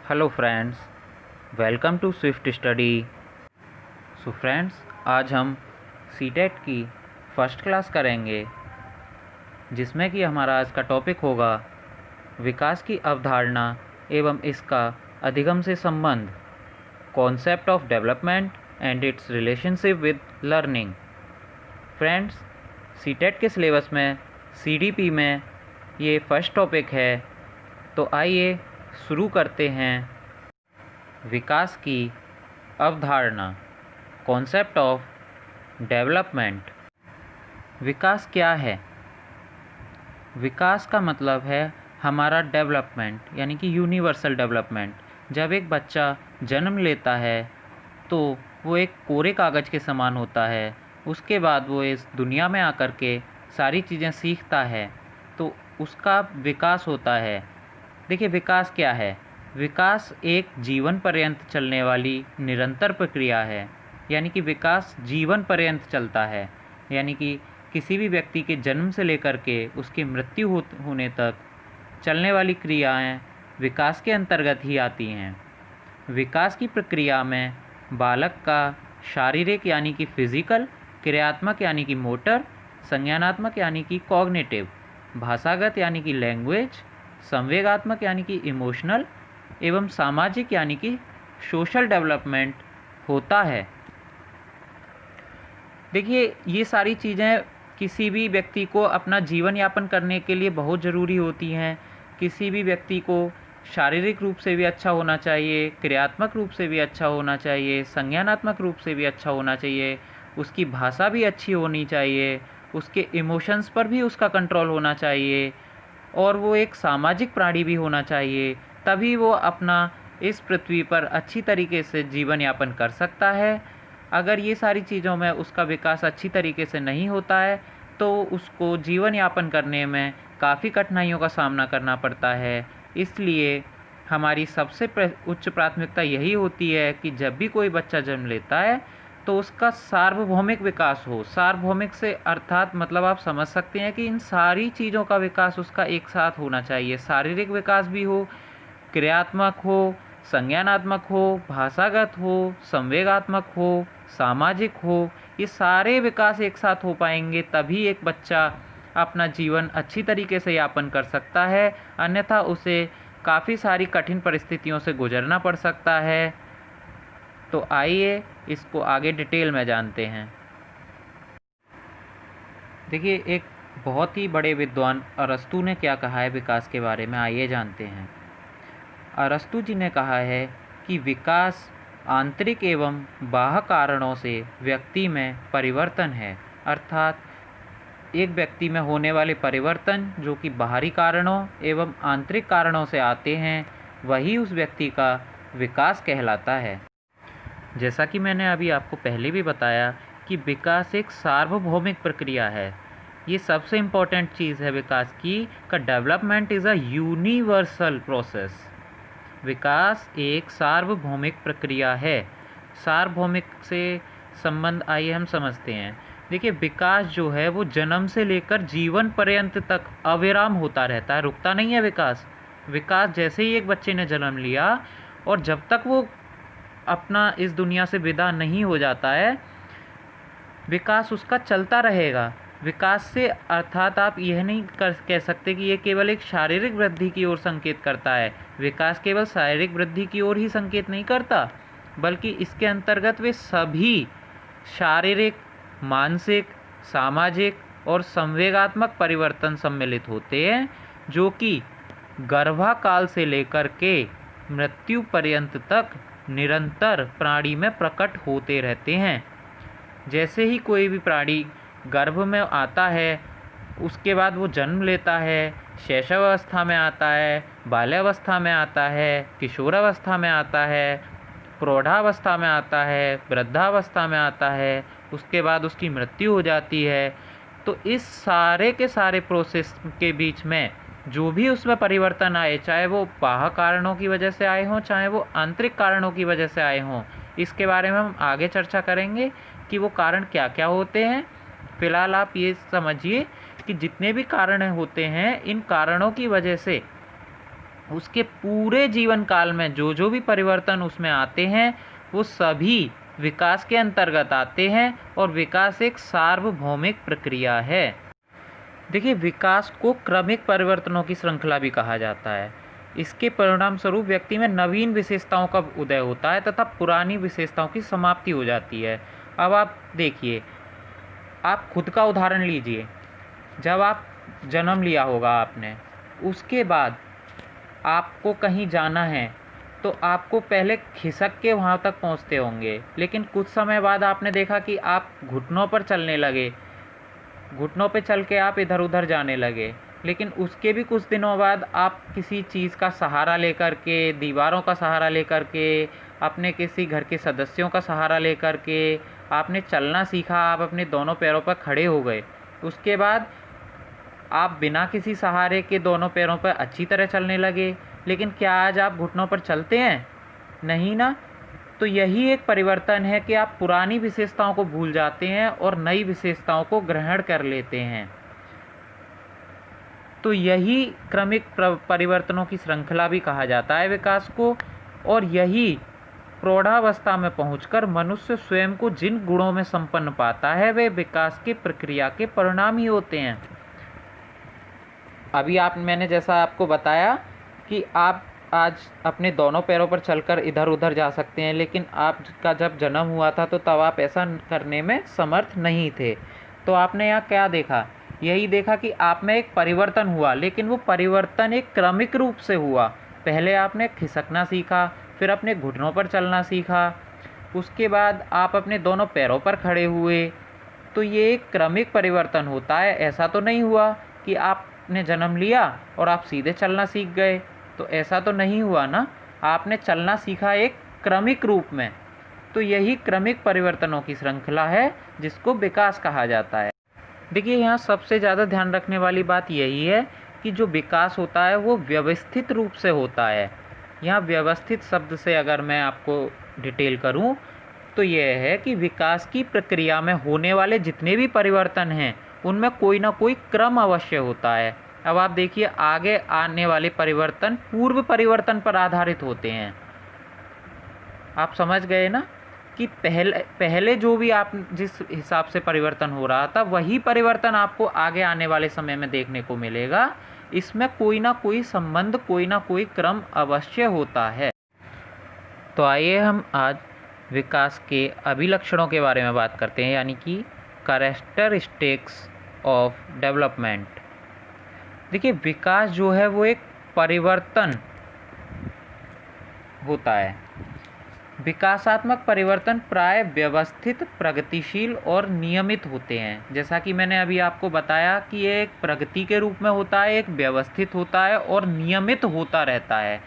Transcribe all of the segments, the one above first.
Hello friends, welcome to Swift Study. So friends, आज हम CTET की फर्स्ट क्लास करेंगे, जिसमें कि हमारा आज का टॉपिक होगा विकास की अवधारणा एवं इसका अधिगम से संबंध, concept of development and it's relationship with learning. Friends, CTET के सिलेबस में सीडीपी में ये फर्स्ट टॉपिक है, तो आइए शुरू करते हैं। विकास की अवधारणा, कॉन्सेप्ट ऑफ डेवलपमेंट। विकास क्या है? विकास का मतलब है हमारा डेवलपमेंट, यानी कि यूनिवर्सल डेवलपमेंट। जब एक बच्चा जन्म लेता है तो वो एक कोरे कागज़ के समान होता है। उसके बाद वो इस दुनिया में आकर के सारी चीज़ें सीखता है, तो उसका विकास होता है। देखिए, विकास क्या है? विकास एक जीवन पर्यंत चलने वाली निरंतर प्रक्रिया है, यानी कि विकास जीवन पर्यंत चलता है। यानी कि किसी भी व्यक्ति के जन्म से लेकर के उसकी मृत्यु होने तक चलने वाली क्रियाएं विकास के अंतर्गत ही आती हैं। विकास की प्रक्रिया में बालक का शारीरिक यानी कि फिजिकल, क्रियात्मक यानी कि मोटर, संज्ञानात्मक यानी कि कॉग्निटिव, भाषागत यानी कि लैंग्वेज, संवेगात्मक यानी कि इमोशनल एवं सामाजिक यानी कि सोशल डेवलपमेंट होता है। देखिए, ये सारी चीज़ें किसी भी व्यक्ति को अपना जीवन यापन करने के लिए बहुत ज़रूरी होती हैं। किसी भी व्यक्ति को शारीरिक रूप से भी अच्छा होना चाहिए, क्रियात्मक रूप से भी अच्छा होना चाहिए, संज्ञानात्मक रूप से भी अच्छा होना चाहिए, उसकी भाषा भी अच्छी होनी चाहिए, उसके इमोशंस पर भी उसका कंट्रोल होना चाहिए, और वो एक सामाजिक प्राणी भी होना चाहिए। तभी वो अपना इस पृथ्वी पर अच्छी तरीके से जीवन यापन कर सकता है। अगर ये सारी चीज़ों में उसका विकास अच्छी तरीके से नहीं होता है तो उसको जीवन यापन करने में काफ़ी कठिनाइयों का सामना करना पड़ता है। इसलिए हमारी सबसे उच्च प्राथमिकता यही होती है कि जब भी कोई बच्चा जन्म लेता है तो उसका सार्वभौमिक विकास हो। सार्वभौमिक से अर्थात मतलब आप समझ सकते हैं कि इन सारी चीज़ों का विकास उसका एक साथ होना चाहिए। शारीरिक विकास भी हो, क्रियात्मक हो, संज्ञानात्मक हो, भाषागत हो, संवेगात्मक हो, सामाजिक हो। ये सारे विकास एक साथ हो पाएंगे तभी एक बच्चा अपना जीवन अच्छी तरीके से यापन कर सकता है, अन्यथा उसे काफ़ी सारी कठिन परिस्थितियों से गुजरना पड़ सकता है। तो आइए इसको आगे डिटेल में जानते हैं। देखिए, एक बहुत ही बड़े विद्वान अरस्तु ने क्या कहा है विकास के बारे में, आइए जानते हैं। अरस्तु जी ने कहा है कि विकास आंतरिक एवं बाह्य कारणों से व्यक्ति में परिवर्तन है। अर्थात एक व्यक्ति में होने वाले परिवर्तन जो कि बाहरी कारणों एवं आंतरिक कारणों से आते हैं, वही उस व्यक्ति का विकास कहलाता है। जैसा कि मैंने अभी आपको पहले भी बताया कि विकास एक सार्वभौमिक प्रक्रिया है। ये सबसे इम्पोर्टेंट चीज़ है विकास की का development is a universal process. विकास एक सार्वभौमिक प्रक्रिया है। सार्वभौमिक से संबंध आइए हम समझते हैं। देखिए, विकास जो है वो जन्म से लेकर जीवन पर्यंत तक अविराम होता रहता है, रुकता नहीं है विकास। विकास जैसे ही एक बच्चे ने जन्म लिया और जब तक वो अपना इस दुनिया से विदा नहीं हो जाता है, विकास उसका चलता रहेगा। विकास से अर्थात आप यह नहीं कह सकते कि ये केवल एक शारीरिक वृद्धि की ओर संकेत करता है। विकास केवल शारीरिक वृद्धि की ओर ही संकेत नहीं करता, बल्कि इसके अंतर्गत वे सभी शारीरिक, मानसिक, सामाजिक और संवेगात्मक परिवर्तन सम्मिलित होते हैं, जो कि गर्भाकाल से लेकर के मृत्यु पर्यंत तक निरंतर प्राणी में प्रकट होते रहते हैं। जैसे ही कोई भी प्राणी गर्भ में आता है, उसके बाद वो जन्म लेता है, शैशवावस्था में आता है, बाल्यावस्था में आता है, किशोरावस्था में आता है, प्रौढ़ावस्था में आता है, वृद्धावस्था में आता है, उसके बाद उसकी मृत्यु हो जाती है। तो इस सारे के सारे प्रोसेस के बीच में जो भी उसमें परिवर्तन आए, चाहे वो बाह्य कारणों की वजह से आए हों, चाहे वो आंतरिक कारणों की वजह से आए हों, इसके बारे में हम आगे चर्चा करेंगे कि वो कारण क्या क्या होते हैं। फिलहाल आप ये समझिए कि जितने भी कारण होते हैं, इन कारणों की वजह से उसके पूरे जीवन काल में जो जो भी परिवर्तन उसमें आते हैं वो सभी विकास के अंतर्गत आते हैं, और विकास एक सार्वभौमिक प्रक्रिया है। देखिए, विकास को क्रमिक परिवर्तनों की श्रृंखला भी कहा जाता है। इसके परिणाम स्वरूप व्यक्ति में नवीन विशेषताओं का उदय होता है तथा पुरानी विशेषताओं की समाप्ति हो जाती है। अब आप देखिए, आप खुद का उदाहरण लीजिए। जब आप जन्म लिया होगा आपने, उसके बाद आपको कहीं जाना है तो आपको पहले खिसक के वहाँ तक पहुँचते होंगे, लेकिन कुछ समय बाद आपने देखा कि आप घुटनों पर चलने लगे, घुटनों पे चल के आप इधर उधर जाने लगे। लेकिन उसके भी कुछ दिनों बाद आप किसी चीज़ का सहारा लेकर के, दीवारों का सहारा लेकर के, अपने किसी घर के सदस्यों का सहारा लेकर के आपने चलना सीखा, आप अपने दोनों पैरों पर खड़े हो गए। उसके बाद आप बिना किसी सहारे के दोनों पैरों पर अच्छी तरह चलने लगे। लेकिन क्या आज आप घुटनों पर चलते हैं? नहीं ना। तो यही एक परिवर्तन है कि आप पुरानी विशेषताओं को भूल जाते हैं और नई विशेषताओं को ग्रहण कर लेते हैं। तो यही क्रमिक परिवर्तनों की श्रृंखला भी कहा जाता है विकास को। और यही प्रौढ़ावस्था में पहुंचकर मनुष्य स्वयं को जिन गुणों में संपन्न पाता है वे विकास की प्रक्रिया के परिणाम ही होते हैं। अभी मैंने जैसा आपको बताया कि आप आज अपने दोनों पैरों पर चलकर इधर उधर जा सकते हैं, लेकिन आपका जब जन्म हुआ था तो तब आप ऐसा करने में समर्थ नहीं थे। तो आपने यहाँ क्या देखा? यही देखा कि आप में एक परिवर्तन हुआ, लेकिन वो परिवर्तन एक क्रमिक रूप से हुआ। पहले आपने खिसकना सीखा, फिर अपने घुटनों पर चलना सीखा, उसके बाद आप अपने दोनों पैरों पर खड़े हुए। तो ये एक क्रमिक परिवर्तन होता है। ऐसा तो नहीं हुआ कि आपने जन्म लिया और आप सीधे चलना सीख गए, तो ऐसा तो नहीं हुआ ना। आपने चलना सीखा एक क्रमिक रूप में। तो यही क्रमिक परिवर्तनों की श्रृंखला है जिसको विकास कहा जाता है। देखिए, यहाँ सबसे ज़्यादा ध्यान रखने वाली बात यही है कि जो विकास होता है वो व्यवस्थित रूप से होता है। यहाँ व्यवस्थित शब्द से अगर मैं आपको डिटेल करूँ तो यह है कि विकास की प्रक्रिया में होने वाले जितने भी परिवर्तन हैं उनमें कोई ना कोई क्रम अवश्य होता है। अब आप देखिए, आगे आने वाले परिवर्तन पूर्व परिवर्तन पर आधारित होते हैं। आप समझ गए ना कि पहले जो भी आप जिस हिसाब से परिवर्तन हो रहा था वही परिवर्तन आपको आगे आने वाले समय में देखने को मिलेगा। इसमें कोई ना कोई संबंध, कोई ना कोई क्रम अवश्य होता है। तो आइए हम आज विकास के अभिलक्षणों के बारे में बात करते हैं, यानी कि कैरेक्टरिस्टिक्स ऑफ डेवलपमेंट। देखिए, विकास जो है वो एक परिवर्तन होता है। विकासात्मक परिवर्तन प्राय व्यवस्थित, प्रगतिशील और नियमित होते हैं। जैसा कि मैंने अभी आपको बताया कि ये एक प्रगति के रूप में होता है, एक व्यवस्थित होता है और नियमित होता रहता है।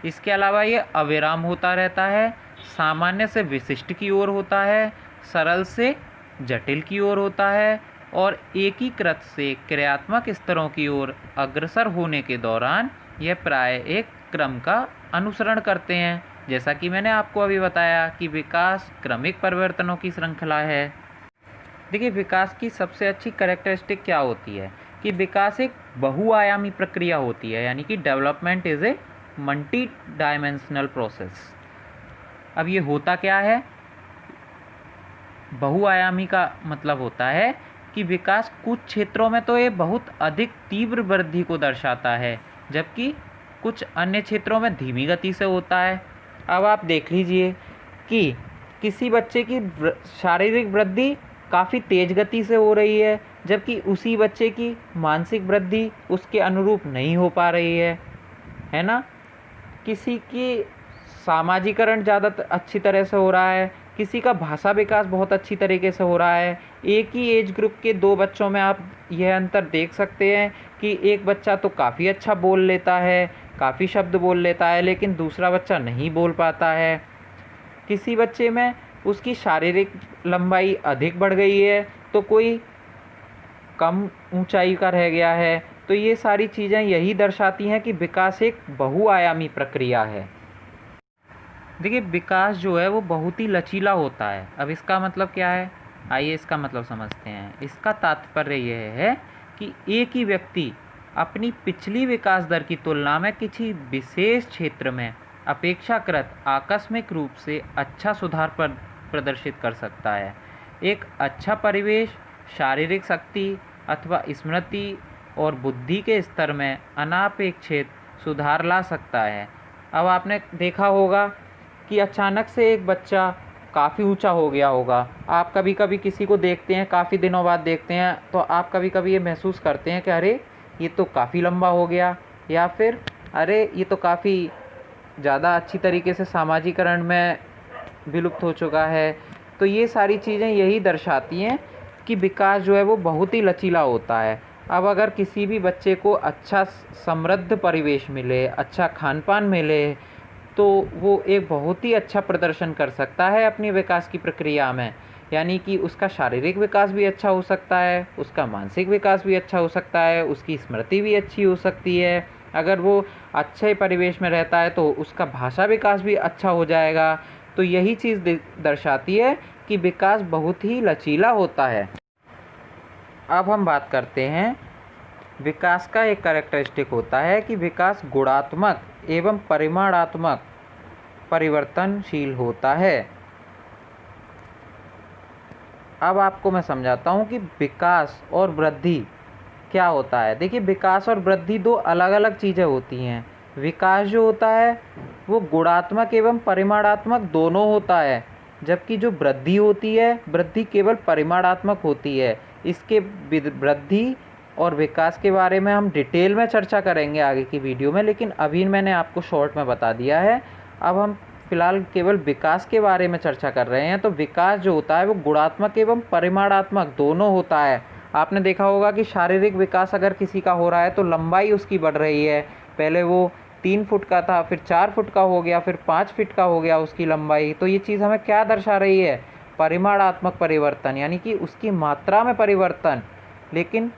इसके अलावा ये अविराम होता रहता है, सामान्य से विशिष्ट की ओर होता है, सरल से जटिल की ओर होता है और एकीकृत से क्रियात्मक स्तरों की ओर अग्रसर होने के दौरान यह प्राय एक क्रम का अनुसरण करते हैं। जैसा कि मैंने आपको अभी बताया कि विकास क्रमिक परिवर्तनों की श्रृंखला है। देखिए, विकास की सबसे अच्छी कैरेक्टरिस्टिक क्या होती है कि विकास एक बहुआयामी प्रक्रिया होती है, यानी कि development is a multi dimensional process. अब ये होता क्या है? बहुआयामी का मतलब होता है कि विकास कुछ क्षेत्रों में तो ये बहुत अधिक तीव्र वृद्धि को दर्शाता है, जबकि कुछ अन्य क्षेत्रों में धीमी गति से होता है। अब आप देख लीजिए कि किसी बच्चे की शारीरिक वृद्धि काफ़ी तेज़ गति से हो रही है, जबकि उसी बच्चे की मानसिक वृद्धि उसके अनुरूप नहीं हो पा रही है ना। किसी की सामाजिकरण ज़्यादा अच्छी तरह से हो रहा है, किसी का भाषा विकास बहुत अच्छी तरीके से हो रहा है। एक ही एज ग्रुप के दो बच्चों में आप यह अंतर देख सकते हैं कि एक बच्चा तो काफ़ी अच्छा बोल लेता है, काफ़ी शब्द बोल लेता है, लेकिन दूसरा बच्चा नहीं बोल पाता है। किसी बच्चे में उसकी शारीरिक लंबाई अधिक बढ़ गई है तो कोई कम ऊंचाई का रह गया है। तो ये सारी चीज़ें यही दर्शाती हैं कि विकास एक बहुआयामी प्रक्रिया है। देखिए, विकास जो है वो बहुत ही लचीला होता है। अब इसका मतलब क्या है? आइए इसका मतलब समझते हैं। इसका तात्पर्य यह है कि एक ही व्यक्ति अपनी पिछली विकास दर की तुलना में किसी विशेष क्षेत्र में अपेक्षाकृत आकस्मिक रूप से अच्छा सुधार प्रदर्शित कर सकता है। एक अच्छा परिवेश शारीरिक शक्ति अथवा स्मृति और बुद्धि के स्तर में अनापेक्षित सुधार ला सकता है। अब आपने देखा होगा कि अचानक से एक बच्चा काफ़ी ऊंचा हो गया होगा। आप कभी कभी किसी को देखते हैं, काफ़ी दिनों बाद देखते हैं, तो आप कभी कभी ये महसूस करते हैं कि अरे ये तो काफ़ी लंबा हो गया, या फिर अरे ये तो काफ़ी ज़्यादा अच्छी तरीके से सामाजिकरण में विलुप्त हो चुका है। तो ये सारी चीज़ें यही दर्शाती हैं कि विकास जो है वो बहुत ही लचीला होता है। अब अगर किसी भी बच्चे को अच्छा समृद्ध परिवेश मिले, अच्छा खान पान मिले, तो वो एक बहुत ही अच्छा प्रदर्शन कर सकता है अपनी विकास की प्रक्रिया में। यानी कि उसका शारीरिक विकास भी अच्छा हो सकता है, उसका मानसिक विकास भी अच्छा हो सकता है, उसकी स्मृति भी अच्छी हो सकती है। अगर वो अच्छे परिवेश में रहता है तो उसका भाषा विकास भी अच्छा हो जाएगा। तो यही चीज़ दर्शाती है कि विकास बहुत ही लचीला होता है। अब हम बात करते हैं, विकास का एक कैरेक्टरिस्टिक होता है कि विकास गुणात्मक एवं परिमाणात्मक परिवर्तनशील होता है। अब आपको मैं समझाता हूँ कि विकास और वृद्धि क्या होता है। देखिए, विकास और वृद्धि दो अलग अलग चीज़ें होती हैं। विकास जो होता है वो गुणात्मक एवं परिमाणात्मक दोनों होता है, जबकि जो वृद्धि होती है, वृद्धि केवल परिमाणात्मक होती है। इसके वृद्धि और विकास के बारे में हम डिटेल में चर्चा करेंगे आगे की वीडियो में, लेकिन अभी मैंने आपको शॉर्ट में बता दिया है। अब हम फिलहाल केवल विकास के बारे में चर्चा कर रहे हैं। तो विकास जो होता है वो गुणात्मक एवं परिमाणात्मक दोनों होता है। आपने देखा होगा कि शारीरिक विकास अगर किसी का हो रहा है तो लंबाई उसकी बढ़ रही है। पहले वो 3 फुट का था, फिर 4 फुट का हो गया, फिर 5 फीट का हो गया उसकी लंबाई। तो ये चीज़ हमें क्या दर्शा रही है? परिमाणात्मक परिवर्तन, यानी कि उसकी मात्रा में परिवर्तन। लेकिन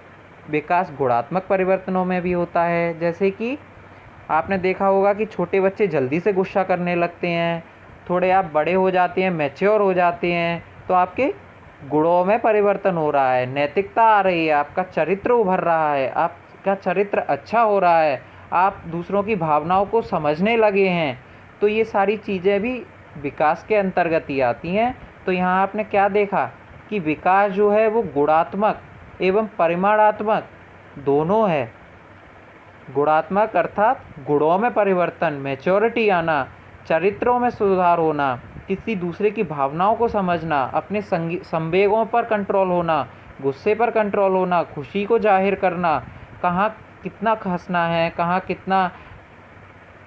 विकास गुणात्मक परिवर्तनों में भी होता है। जैसे कि आपने देखा होगा कि छोटे बच्चे जल्दी से गुस्सा करने लगते हैं, थोड़े आप बड़े हो जाते हैं, मैच्योर हो जाते हैं, तो आपके गुणों में परिवर्तन हो रहा है, नैतिकता आ रही है, आपका चरित्र उभर रहा है, आपका चरित्र अच्छा हो रहा है, आप दूसरों की भावनाओं को समझने लगे हैं। तो ये सारी चीज़ें भी विकास के अंतर्गत ही आती हैं। तो यहाँ आपने क्या देखा कि विकास जो है वो गुणात्मक एवं परिमाणात्मक दोनों है। गुणात्मक अर्थात गुणों में परिवर्तन, मैच्योरिटी आना, चरित्रों में सुधार होना, किसी दूसरे की भावनाओं को समझना, अपने संवेगों पर कंट्रोल होना, गुस्से पर कंट्रोल होना, खुशी को जाहिर करना, कहाँ कितना हंसना है, कहाँ कितना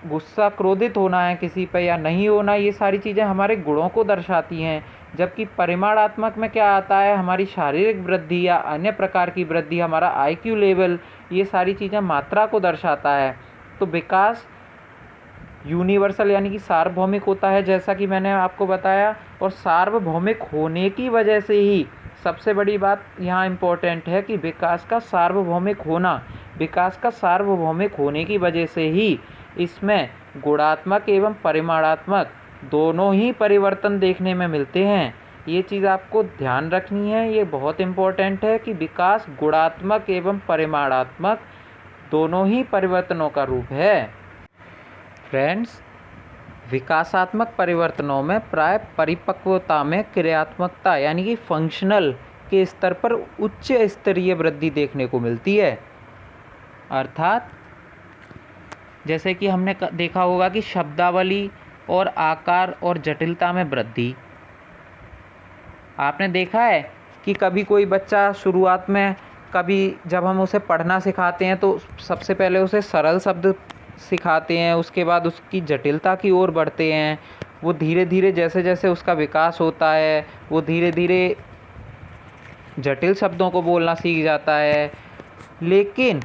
गुस्सा क्रोधित होना है किसी पे या नहीं होना, ये सारी चीज़ें हमारे गुणों को दर्शाती हैं। जबकि परिमाणात्मक में क्या आता है? हमारी शारीरिक वृद्धि या अन्य प्रकार की वृद्धि, हमारा IQ लेवल, ये सारी चीज़ें मात्रा को दर्शाता है। तो विकास यूनिवर्सल यानी कि सार्वभौमिक होता है, जैसा कि मैंने आपको बताया। और सार्वभौमिक होने की वजह से ही सबसे बड़ी बात यहाँ इम्पोर्टेंट है कि विकास का सार्वभौमिक होना, विकास का सार्वभौमिक होने की वजह से ही इसमें गुणात्मक एवं परिमाणात्मक दोनों ही परिवर्तन देखने में मिलते हैं। ये चीज़ आपको ध्यान रखनी है, ये बहुत इम्पोर्टेंट है कि विकास गुणात्मक एवं परिमाणात्मक दोनों ही परिवर्तनों का रूप है। फ्रेंड्स, विकासात्मक परिवर्तनों में प्राय परिपक्वता में क्रियात्मकता यानी कि फंक्शनल के स्तर पर उच्च स्तरीय वृद्धि देखने को मिलती है। अर्थात जैसे कि हमने देखा होगा कि शब्दावली और आकार और जटिलता में वृद्धि। आपने देखा है कि कभी कोई बच्चा शुरुआत में, कभी जब हम उसे पढ़ना सिखाते हैं तो सबसे पहले उसे सरल शब्द सिखाते हैं, उसके बाद उसकी जटिलता की ओर बढ़ते हैं। वो धीरे धीरे जैसे जैसे उसका विकास होता है वो धीरे धीरे जटिल शब्दों को बोलना सीख जाता है। लेकिन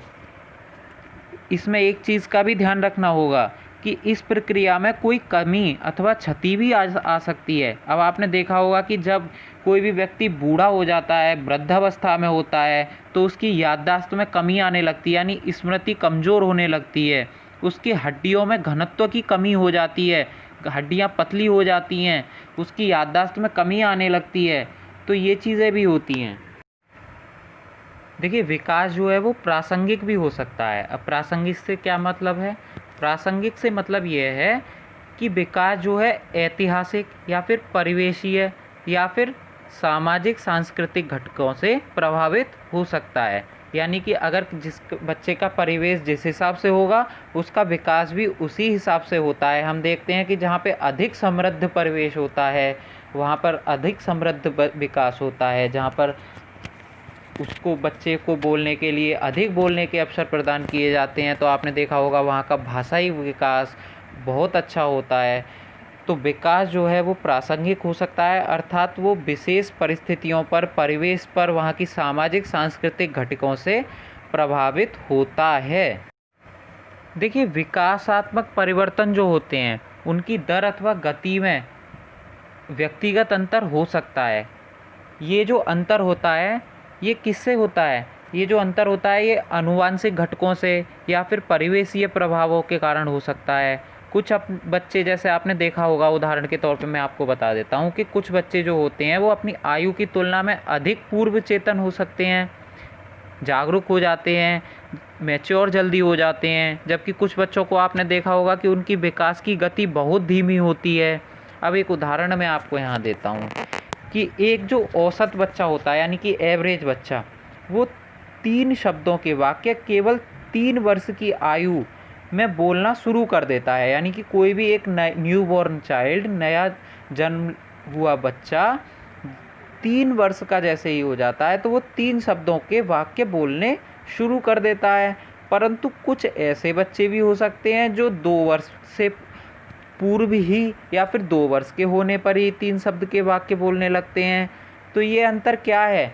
इसमें एक चीज़ का भी ध्यान रखना होगा कि इस प्रक्रिया में कोई कमी अथवा क्षति भी आ सकती है। अब आपने देखा होगा कि जब कोई भी व्यक्ति बूढ़ा हो जाता है, वृद्धावस्था में होता है, तो उसकी याददाश्त में कमी आने लगती है, यानी स्मृति कमज़ोर होने लगती है, उसकी हड्डियों में घनत्व की कमी हो जाती है, हड्डियां पतली हो जाती हैं, उसकी याददाश्त में कमी आने लगती है। तो ये चीज़ें भी होती हैं। देखिए, विकास जो है वो प्रासंगिक भी हो सकता है। अब प्रासंगिक से क्या मतलब है? प्रासंगिक से मतलब ये है कि विकास जो है ऐतिहासिक या फिर परिवेशीय या फिर सामाजिक सांस्कृतिक घटकों से प्रभावित हो सकता है। यानी कि अगर जिस बच्चे का परिवेश जिस हिसाब से होगा, उसका विकास भी उसी हिसाब से होता है। हम देखते हैं कि जहाँ पे अधिक समृद्ध परिवेश होता है, वहाँ पर अधिक समृद्ध विकास होता है। जहाँ पर उसको बच्चे को बोलने के लिए अधिक बोलने के अवसर प्रदान किए जाते हैं, तो आपने देखा होगा वहाँ का भाषाई विकास बहुत अच्छा होता है। तो विकास जो है वो प्रासंगिक हो सकता है, अर्थात वो विशेष परिस्थितियों पर, परिवेश पर, वहाँ की सामाजिक सांस्कृतिक घटकों से प्रभावित होता है। देखिए, विकासात्मक परिवर्तन जो होते हैं उनकी दर अथवा गति में व्यक्तिगत अंतर हो सकता है। ये जो अंतर होता है ये किससे होता है? ये जो अंतर होता है ये आनुवंशिक घटकों से या फिर परिवेशीय प्रभावों के कारण हो सकता है। कुछ बच्चे, जैसे आपने देखा होगा, उदाहरण के तौर पे मैं आपको बता देता हूँ कि कुछ बच्चे जो होते हैं वो अपनी आयु की तुलना में अधिक पूर्व चेतन हो सकते हैं, जागरूक हो जाते हैं, मैच्योर जल्दी हो जाते हैं। जबकि कुछ बच्चों को आपने देखा होगा कि उनकी विकास की गति बहुत धीमी होती है। अब एक उदाहरण मैं आपको यहाँ देता हूँ कि एक जो औसत बच्चा होता है, यानी कि एवरेज बच्चा, वो 3 शब्दों के वाक्य केवल 3 वर्ष की आयु में बोलना शुरू कर देता है। यानी कि कोई भी एक न्यू बॉर्न चाइल्ड, नया जन्म हुआ बच्चा 3 वर्ष का जैसे ही हो जाता है तो वो 3 शब्दों के वाक्य बोलने शुरू कर देता है। परंतु कुछ ऐसे बच्चे भी हो सकते हैं जो 2 वर्ष से पूर्व ही या फिर 2 वर्ष के होने पर ही 3 शब्द के वाक्य बोलने लगते हैं। तो ये अंतर क्या है?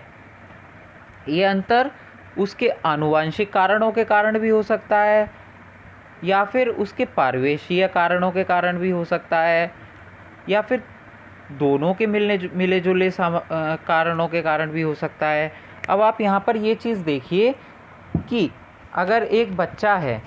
ये अंतर उसके आनुवंशिक कारणों के कारण भी हो सकता है या फिर उसके परिवेशीय कारणों के कारण भी हो सकता है या फिर दोनों के मिले जुले कारणों के कारण भी हो सकता है। अब आप यहाँ पर ये चीज़ देखिए कि अगर एक बच्चा है,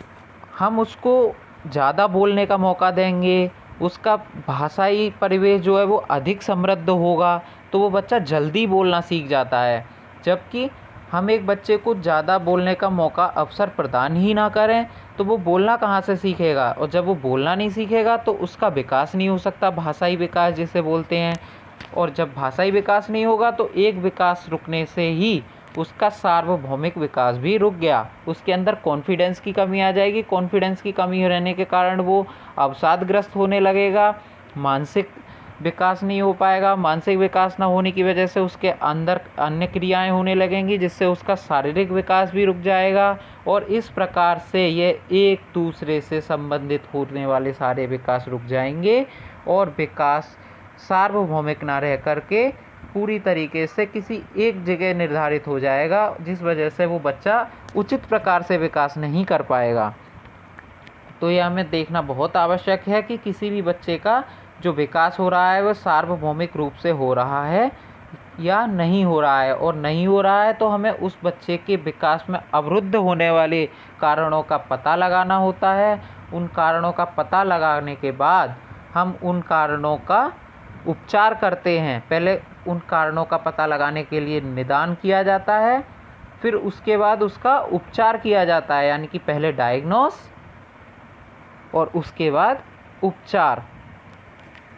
हम उसको ज़्यादा बोलने का मौका देंगे, उसका भाषाई परिवेश जो है वो अधिक समृद्ध होगा, तो वो बच्चा जल्दी बोलना सीख जाता है। जबकि हम एक बच्चे को ज़्यादा बोलने का मौका, अवसर प्रदान ही ना करें तो वो बोलना कहाँ से सीखेगा? और जब वो बोलना नहीं सीखेगा तो उसका विकास नहीं हो सकता, भाषाई विकास जिसे बोलते हैं। और जब भाषाई विकास नहीं होगा तो एक विकास रुकने से ही उसका सार्वभौमिक विकास भी रुक गया। उसके अंदर कॉन्फिडेंस की कमी आ जाएगी। कॉन्फिडेंस की कमी रहने के कारण वो अवसादग्रस्त होने लगेगा, मानसिक विकास नहीं हो पाएगा। मानसिक विकास ना होने की वजह से उसके अंदर अन्य क्रियाएं होने लगेंगी, जिससे उसका शारीरिक विकास भी रुक जाएगा। और इस प्रकार से ये एक दूसरे से संबंधित होने वाले सारे विकास रुक जाएंगे और विकास सार्वभौमिक ना रह करके पूरी तरीके से किसी एक जगह निर्धारित हो जाएगा, जिस वजह से वो बच्चा उचित प्रकार से विकास नहीं कर पाएगा। तो यह हमें देखना बहुत आवश्यक है कि किसी भी बच्चे का जो विकास हो रहा है वह सार्वभौमिक रूप से हो रहा है या नहीं हो रहा है। और नहीं हो रहा है तो हमें उस बच्चे के विकास में अवरुद्ध होने वाले कारणों का पता लगाना होता है। उन कारणों का पता लगाने के बाद हम उन कारणों का उपचार करते हैं। पहले उन कारणों का पता लगाने के लिए निदान किया जाता है, फिर उसके बाद उसका उपचार किया जाता है। यानी कि पहले डायग्नोस और उसके बाद उपचार।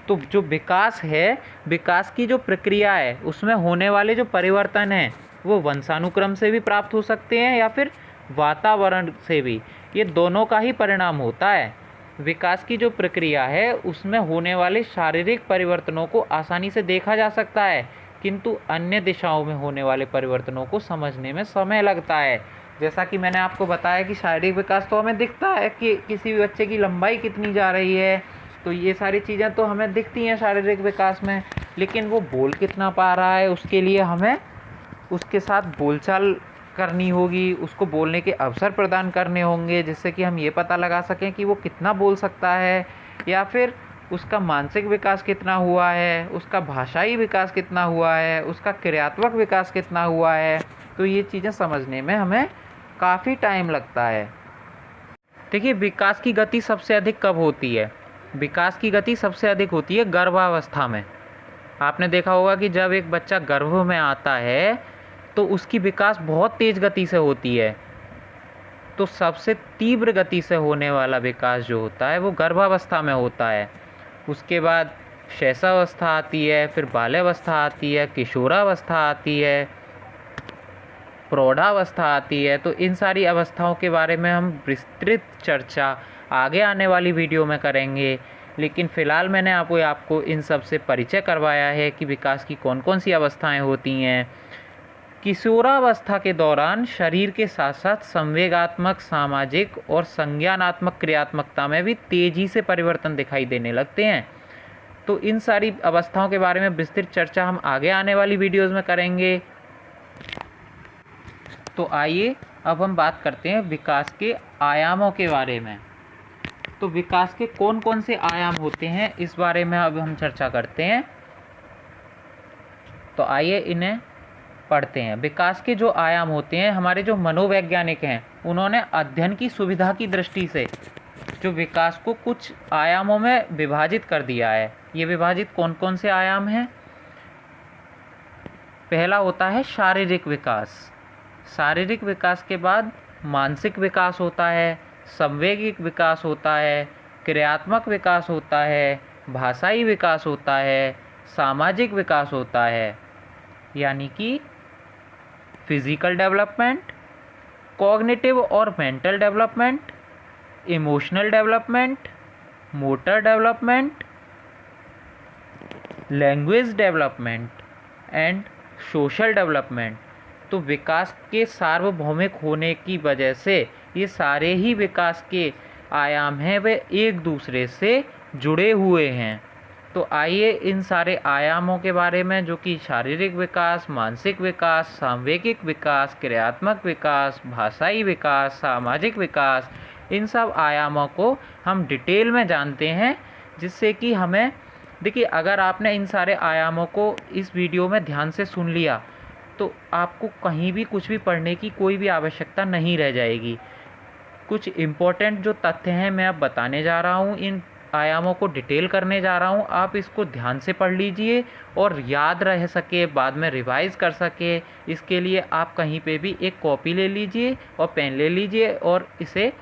तो जो विकास है, विकास की जो प्रक्रिया है, उसमें होने वाले जो परिवर्तन हैं वो वंशानुक्रम से भी प्राप्त हो सकते हैं या फिर वातावरण से भी। ये दोनों का ही परिणाम होता है। विकास की जो प्रक्रिया है उसमें होने वाले शारीरिक परिवर्तनों को आसानी से देखा जा सकता है, किंतु अन्य दिशाओं में होने वाले परिवर्तनों को समझने में समय लगता है। जैसा कि मैंने आपको बताया कि शारीरिक विकास तो हमें दिखता है कि किसी भी बच्चे की लंबाई कितनी जा रही है, तो ये सारी चीज़ें तो हमें दिखती हैं शारीरिक विकास में। लेकिन वो बोल कितना पा रहा है, उसके लिए हमें उसके साथ बोलचाल करनी होगी, उसको बोलने के अवसर प्रदान करने होंगे, जिससे कि हम ये पता लगा सकें कि वो कितना बोल सकता है या फिर उसका मानसिक विकास कितना हुआ है, उसका भाषाई विकास कितना हुआ है, उसका क्रियात्मक विकास कितना हुआ है। तो ये चीज़ें समझने में हमें काफ़ी टाइम लगता है। देखिए, विकास की गति सबसे अधिक कब होती है? विकास की गति सबसे अधिक होती है गर्भावस्था में। आपने देखा होगा कि जब एक बच्चा गर्भ में आता है तो उसकी विकास बहुत तेज़ गति से होती है। तो सबसे तीव्र गति से होने वाला विकास जो होता है वो गर्भावस्था में होता है। उसके बाद शैशवावस्था आती है, फिर बाल्यावस्था आती है, किशोरावस्था आती है, प्रौढ़ावस्था आती है। तो इन सारी अवस्थाओं के बारे में हम विस्तृत चर्चा आगे आने वाली वीडियो में करेंगे, लेकिन फ़िलहाल मैंने आपको इन सब से परिचय करवाया है कि विकास की कौन कौन सी अवस्थाएं होती हैं। किशोरावस्था के दौरान शरीर के साथ साथ संवेगात्मक, सामाजिक और संज्ञानात्मक क्रियात्मकता में भी तेज़ी से परिवर्तन दिखाई देने लगते हैं। तो इन सारी अवस्थाओं के बारे में विस्तृत चर्चा हम आगे आने वाली वीडियोज़ में करेंगे। तो आइए अब हम बात करते हैं विकास के आयामों के बारे में। तो विकास के कौन कौन से आयाम होते हैं इस बारे में अब हम चर्चा करते हैं। तो आइए इन्हें पढ़ते हैं। विकास के जो आयाम होते हैं, हमारे जो मनोवैज्ञानिक हैं उन्होंने अध्ययन की सुविधा की दृष्टि से जो विकास को कुछ आयामों में विभाजित कर दिया है। ये विभाजित कौन कौन से आयाम हैं? पहला होता है शारीरिक विकास। शारीरिक विकास के बाद मानसिक विकास होता है, संवेगिक विकास होता है, क्रियात्मक विकास होता है, भाषाई विकास होता है, सामाजिक विकास होता है, यानी कि फिजिकल डेवलपमेंट, कॉग्निटिव और mental development, emotional development, motor development, language development and social development. तो विकास के सार्वभौमिक होने की वजह से ये सारे ही विकास के आयाम हैं वे एक दूसरे से जुड़े हुए हैं। तो आइए इन सारे आयामों के बारे में, जो कि शारीरिक विकास, मानसिक विकास, सांवेगिक विकास, क्रियात्मक विकास, भाषाई विकास, सामाजिक विकास, इन सब आयामों को हम डिटेल में जानते हैं, जिससे कि हमें देखिए, अगर आपने इन सारे आयामों को इस वीडियो में ध्यान से सुन लिया तो आपको कहीं भी कुछ भी पढ़ने की कोई भी आवश्यकता नहीं रह जाएगी। कुछ इम्पोर्टेंट जो तथ्य हैं मैं अब बताने जा रहा हूँ, इन आयामों को डिटेल करने जा रहा हूँ। आप इसको ध्यान से पढ़ लीजिए और याद रह सके, बाद में रिवाइज़ कर सके, इसके लिए आप कहीं पे भी एक कॉपी ले लीजिए और पेन ले लीजिए और इसे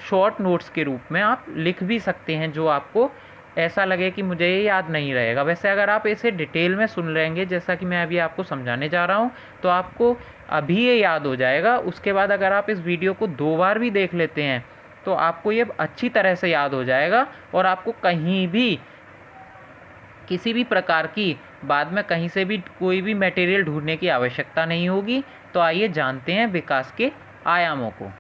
शॉर्ट नोट्स के रूप में आप लिख भी सकते हैं, जो आपको ऐसा लगे कि मुझे ये याद नहीं रहेगा। वैसे अगर आप इसे डिटेल में सुन लेंगे, जैसा कि मैं अभी आपको समझाने जा रहा हूँ, तो आपको अभी ये याद हो जाएगा। उसके बाद अगर आप इस वीडियो को 2 बार भी देख लेते हैं तो आपको ये अच्छी तरह से याद हो जाएगा और आपको कहीं भी किसी भी प्रकार की बाद में कहीं से भी कोई भी मटेरियल ढूंढने की आवश्यकता नहीं होगी। तो आइए जानते हैं विकास के आयामों को।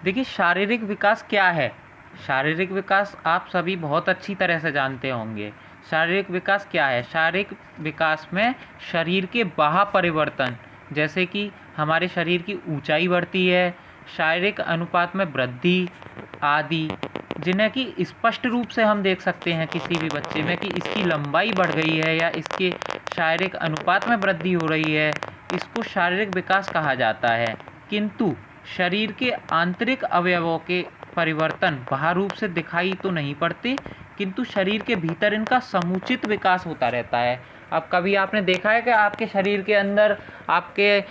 देखिए, शारीरिक विकास क्या है? शारीरिक विकास आप सभी बहुत अच्छी तरह से जानते होंगे। शारीरिक विकास क्या है? शारीरिक विकास में शरीर के बाह्य परिवर्तन, जैसे कि हमारे शरीर की ऊंचाई बढ़ती है, शारीरिक अनुपात में वृद्धि आदि, जिन्हें कि स्पष्ट रूप से हम देख सकते हैं किसी भी बच्चे में कि इसकी लंबाई बढ़ गई है या इसके शारीरिक अनुपात में वृद्धि हो रही है, इसको शारीरिक विकास कहा जाता है। किंतु शरीर के आंतरिक अवयवों के परिवर्तन बाह्य रूप से दिखाई तो नहीं पड़ते, किंतु शरीर के भीतर इनका समुचित विकास होता रहता है। अब कभी आपने देखा है कि आपके शरीर के अंदर आपके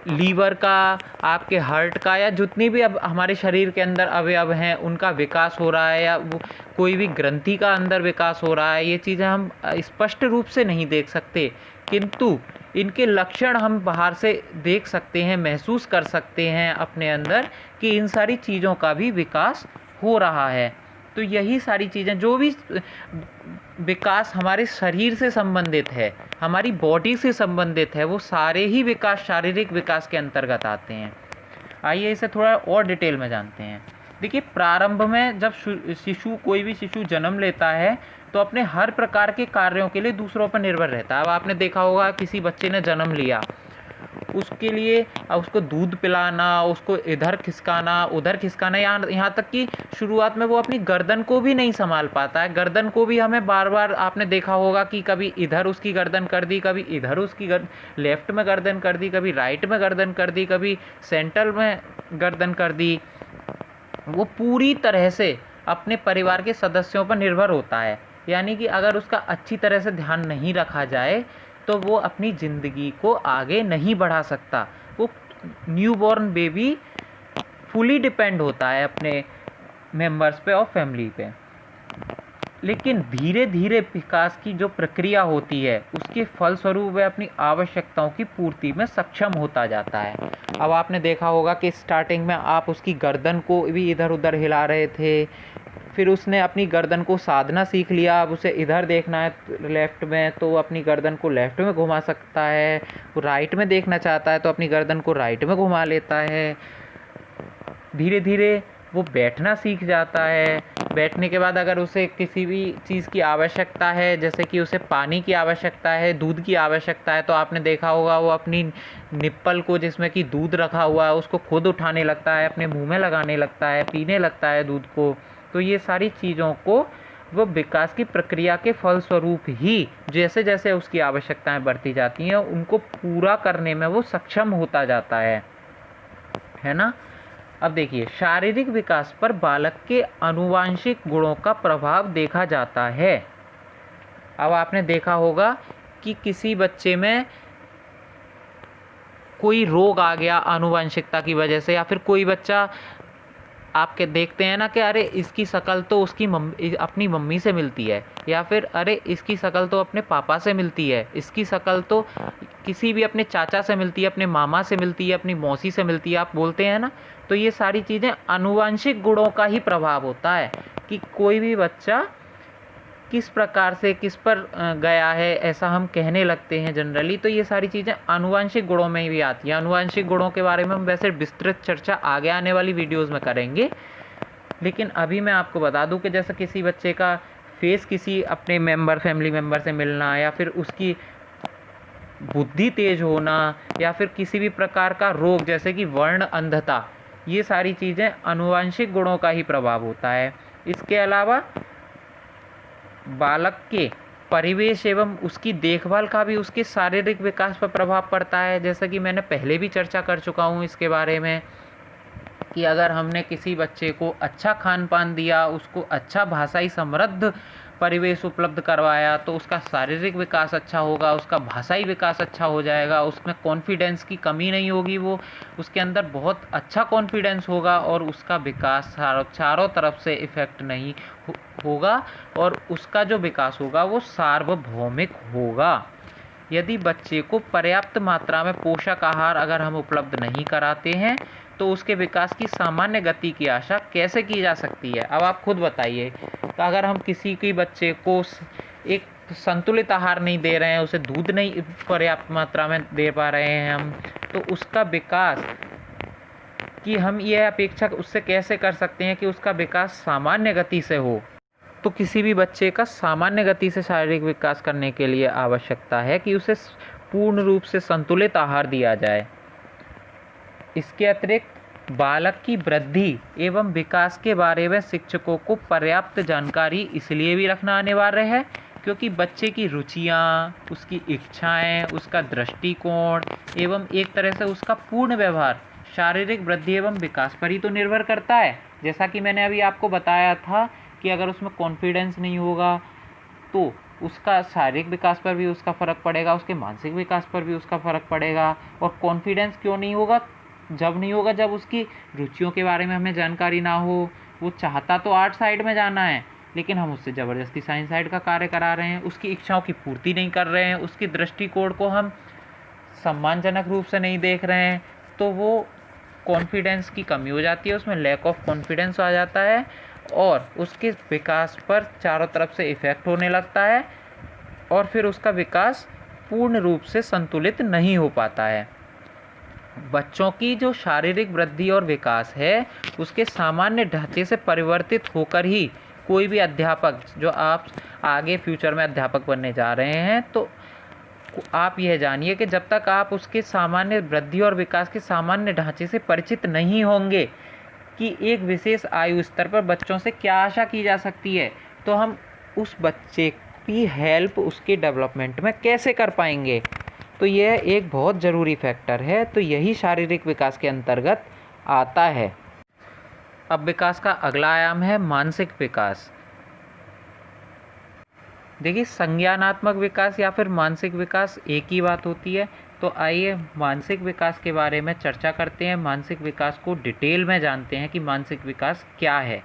लीवर का, आपके हार्ट का, या जितनी भी अब हमारे शरीर के अंदर अवयव हैं उनका विकास हो रहा है, या कोई भी ग्रंथि का अंदर विकास हो रहा है, ये चीज़ें हम स्पष्ट रूप से नहीं देख सकते, किंतु इनके लक्षण हम बाहर से देख सकते हैं, महसूस कर सकते हैं अपने अंदर कि इन सारी चीज़ों का भी विकास हो रहा है। तो यही सारी चीज़ें, जो भी विकास हमारे शरीर से संबंधित है, हमारी बॉडी से संबंधित है, वो सारे ही विकास शारीरिक विकास के अंतर्गत आते हैं। आइए इसे थोड़ा और डिटेल में जानते हैं। देखिए, प्रारंभ में जब कोई भी शिशु जन्म लेता है तो अपने हर प्रकार के कार्यों के लिए दूसरों पर निर्भर रहता है। अब आपने देखा होगा किसी बच्चे ने जन्म लिया, उसके लिए उसको दूध पिलाना, उसको इधर खिसकाना उधर खिसकाना, यहाँ तक कि शुरुआत में वो अपनी गर्दन को भी नहीं संभाल पाता है। गर्दन को भी हमें बार बार आपने देखा होगा कि कभी इधर उसकी गर्दन कर दी, कभी इधर उसकी लेफ्ट में गर्दन कर दी, कभी राइट में गर्दन कर दी, कभी सेंटर में गर्दन कर दी। वो पूरी तरह से अपने परिवार के सदस्यों पर निर्भर होता है। यानी कि अगर उसका अच्छी तरह से ध्यान नहीं रखा जाए तो वो अपनी ज़िंदगी को आगे नहीं बढ़ा सकता। वो न्यूबॉर्न बेबी फुली डिपेंड होता है अपने मेंबर्स पे और फैमिली पे। लेकिन धीरे धीरे विकास की जो प्रक्रिया होती है उसके फलस्वरूप वह अपनी आवश्यकताओं की पूर्ति में सक्षम होता जाता है। अब आपने देखा होगा कि स्टार्टिंग में आप उसकी गर्दन को भी इधर उधर हिला रहे थे, फिर उसने अपनी गर्दन को साधना सीख लिया। अब उसे इधर देखना है लेफ़्ट में तो अपनी गर्दन को लेफ़्ट में घुमा सकता है, वो राइट में देखना चाहता है तो अपनी गर्दन को राइट में घुमा लेता है। धीरे धीरे वो बैठना सीख जाता है। बैठने के बाद अगर उसे किसी भी चीज़ की आवश्यकता है, जैसे कि उसे पानी की आवश्यकता है, दूध की आवश्यकता है, तो आपने देखा होगा वो अपनी निप्पल को जिसमें कि दूध रखा हुआ है उसको खुद उठाने लगता है, अपने मुंह में लगाने लगता है, पीने लगता है दूध को। तो ये सारी चीज़ों को वो विकास की प्रक्रिया के फलस्वरूप ही जैसे जैसे उसकी आवश्यकताएं बढ़ती जाती हैं उनको पूरा करने में वो सक्षम होता जाता है ना। अब देखिए, शारीरिक विकास पर बालक के आनुवांशिक गुणों का प्रभाव देखा जाता है। अब आपने देखा होगा कि किसी बच्चे में कोई रोग आ गया आनुवांशिकता की वजह से, या फिर कोई बच्चा आपके देखते हैं ना कि अरे इसकी शक्ल तो उसकी अपनी मम्मी से मिलती है, या फिर अरे इसकी शक्ल तो अपने पापा से मिलती है, इसकी शक्ल तो किसी भी अपने चाचा से मिलती है, अपने मामा से मिलती है, अपनी मौसी से मिलती है, आप बोलते हैं ना। तो ये सारी चीज़ें आनुवांशिक गुणों का ही प्रभाव होता है कि कोई भी बच्चा किस प्रकार से किस पर गया है, ऐसा हम कहने लगते हैं जनरली। तो ये सारी चीज़ें आनुवांशिक गुणों में भी आती हैं। आनुवांशिक गुणों के बारे में हम वैसे विस्तृत चर्चा आगे आने वाली वीडियोज़ में करेंगे, लेकिन अभी मैं आपको बता दूं कि जैसे किसी बच्चे का फेस किसी अपने फैमिली मेम्बर से मिलना, या फिर उसकी बुद्धि तेज होना, या फिर किसी भी प्रकार का रोग जैसे कि वर्ण अंधता, ये सारी चीज़ें आनुवांशिक गुणों का ही प्रभाव होता है। इसके अलावा बालक के परिवेश एवं उसकी देखभाल का भी उसके शारीरिक विकास पर प्रभाव पड़ता है। जैसा कि मैंने पहले भी चर्चा कर चुका हूँ इसके बारे में कि अगर हमने किसी बच्चे को अच्छा खान पान दिया, उसको अच्छा भाषाई समृद्ध परिवेश उपलब्ध करवाया, तो उसका शारीरिक विकास अच्छा होगा, उसका भाषाई विकास अच्छा हो जाएगा, उसमें कॉन्फिडेंस की कमी नहीं होगी, वो उसके अंदर बहुत अच्छा कॉन्फिडेंस होगा और उसका विकास चारों तरफ से इफ़ेक्ट नहीं होगा और उसका जो विकास होगा वो सार्वभौमिक होगा। यदि बच्चे को पर्याप्त मात्रा में पोषक आहार अगर हम उपलब्ध नहीं कराते हैं तो उसके विकास की सामान्य गति की आशा कैसे की जा सकती है। अब आप खुद बताइए, तो अगर हम किसी के बच्चे को एक संतुलित आहार नहीं दे रहे हैं, उसे दूध नहीं पर्याप्त मात्रा में दे पा रहे हैं हम, तो उसका विकास की हम यह अपेक्षा उससे कैसे कर सकते हैं कि उसका विकास सामान्य गति से हो। तो किसी भी बच्चे का सामान्य गति से शारीरिक विकास करने के लिए आवश्यकता है कि उसे पूर्ण रूप से संतुलित आहार दिया जाए। इसके अतिरिक्त बालक की वृद्धि एवं विकास के बारे में शिक्षकों को पर्याप्त जानकारी इसलिए भी रखना अनिवार्य है क्योंकि बच्चे की रुचियाँ, उसकी इच्छाएं, उसका दृष्टिकोण एवं एक तरह से उसका पूर्ण व्यवहार शारीरिक वृद्धि एवं विकास पर ही तो निर्भर करता है। जैसा कि मैंने अभी आपको बताया था कि अगर उसमें कॉन्फिडेंस नहीं होगा तो उसका शारीरिक विकास पर भी उसका फ़र्क पड़ेगा, उसके मानसिक विकास पर भी उसका फ़र्क पड़ेगा। और कॉन्फिडेंस क्यों नहीं होगा? जब नहीं होगा जब उसकी रुचियों के बारे में हमें जानकारी ना हो। वो चाहता तो आर्ट साइड में जाना है लेकिन हम उससे ज़बरदस्ती साइंस साइड का कार्य करा रहे हैं, उसकी इच्छाओं की पूर्ति नहीं कर रहे हैं, उसकी दृष्टिकोण को हम सम्मानजनक रूप से नहीं देख रहे हैं, तो वो कॉन्फिडेंस की कमी हो जाती है, उसमें लैक ऑफ कॉन्फिडेंस आ जाता है और उसके विकास पर चारों तरफ से इफ़ेक्ट होने लगता है और फिर उसका विकास पूर्ण रूप से संतुलित नहीं हो पाता है। बच्चों की जो शारीरिक वृद्धि और विकास है उसके सामान्य ढांचे से परिवर्तित होकर ही कोई भी अध्यापक, जो आप आगे फ्यूचर में अध्यापक बनने जा रहे हैं, तो आप यह जानिए कि जब तक आप उसके सामान्य वृद्धि और विकास के सामान्य ढांचे से परिचित नहीं होंगे कि एक विशेष आयु स्तर पर बच्चों से क्या आशा की जा सकती है, तो हम उस बच्चे की हेल्प उसके डेवलपमेंट में कैसे कर पाएंगे। तो यह एक बहुत ज़रूरी फैक्टर है। तो यही शारीरिक विकास के अंतर्गत आता है। अब विकास का अगला आयाम है मानसिक विकास। देखिए, संज्ञानात्मक विकास या फिर मानसिक विकास एक ही बात होती है। तो आइए मानसिक विकास के बारे में चर्चा करते हैं, मानसिक विकास को डिटेल में जानते हैं कि मानसिक विकास क्या है।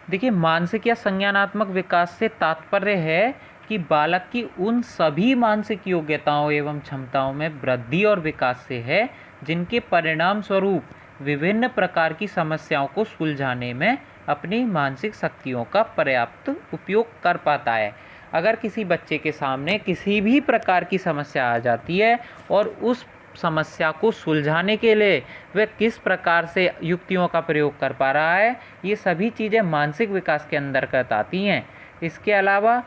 देखिए, मानसिक या संज्ञानात्मक विकास से तात्पर्य है कि बालक की उन सभी मानसिक योग्यताओं एवं क्षमताओं में वृद्धि और विकास से है जिनके परिणाम स्वरूप विभिन्न प्रकार की समस्याओं को सुलझाने में अपनी मानसिक शक्तियों का पर्याप्त उपयोग कर पाता है। अगर किसी बच्चे के सामने किसी भी प्रकार की समस्या आ जाती है और उस समस्या को सुलझाने के लिए वह किस प्रकार से युक्तियों का प्रयोग कर पा रहा है, ये सभी चीज़ें मानसिक विकास के अंतर्गत आती हैं। इसके अलावा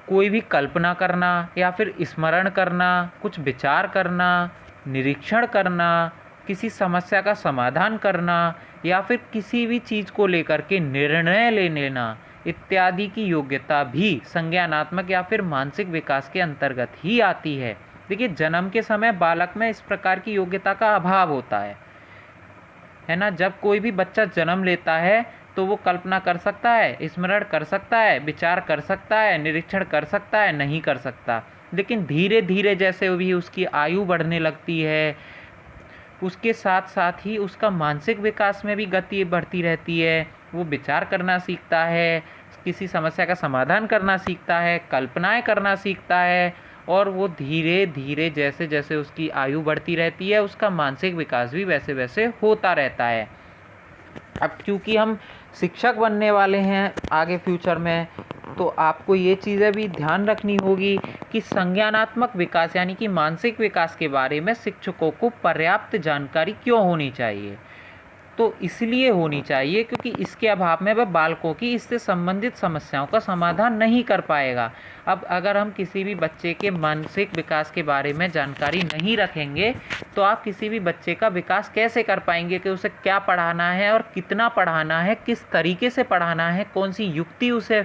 कोई भी कल्पना करना या फिर स्मरण करना, कुछ विचार करना, निरीक्षण करना, किसी समस्या का समाधान करना या फिर किसी भी चीज़ को लेकर के निर्णय ले लेना इत्यादि की योग्यता भी संज्ञानात्मक या फिर मानसिक विकास के अंतर्गत ही आती है। देखिए, जन्म के समय बालक में इस प्रकार की योग्यता का अभाव होता है ना। जब कोई भी बच्चा जन्म लेता है तो वो कल्पना कर सकता है, स्मरण कर सकता है, विचार कर सकता है, निरीक्षण कर सकता है, नहीं कर सकता। लेकिन धीरे धीरे जैसे भी उसकी आयु बढ़ने लगती है, उसके साथ साथ ही उसका मानसिक विकास में भी गति बढ़ती रहती है। वो विचार करना सीखता है, किसी समस्या का समाधान करना सीखता है, कल्पनाएं करना सीखता है और वो धीरे धीरे जैसे जैसे उसकी आयु बढ़ती रहती है उसका मानसिक विकास भी वैसे वैसे होता रहता है। अब क्योंकि हम शिक्षक बनने वाले हैं आगे फ्यूचर में, तो आपको ये चीज़ें भी ध्यान रखनी होगी कि संज्ञानात्मक विकास यानी कि मानसिक विकास के बारे में शिक्षकों को पर्याप्त जानकारी क्यों होनी चाहिए। तो इसलिए होनी चाहिए क्योंकि इसके अभाव में वह बालकों की इससे संबंधित समस्याओं का समाधान नहीं कर पाएगा। अब अगर हम किसी भी बच्चे के मानसिक विकास के बारे में जानकारी नहीं रखेंगे तो आप किसी भी बच्चे का विकास कैसे कर पाएंगे कि उसे क्या पढ़ाना है और कितना पढ़ाना है, किस तरीके से पढ़ाना है, कौन सी युक्ति उसे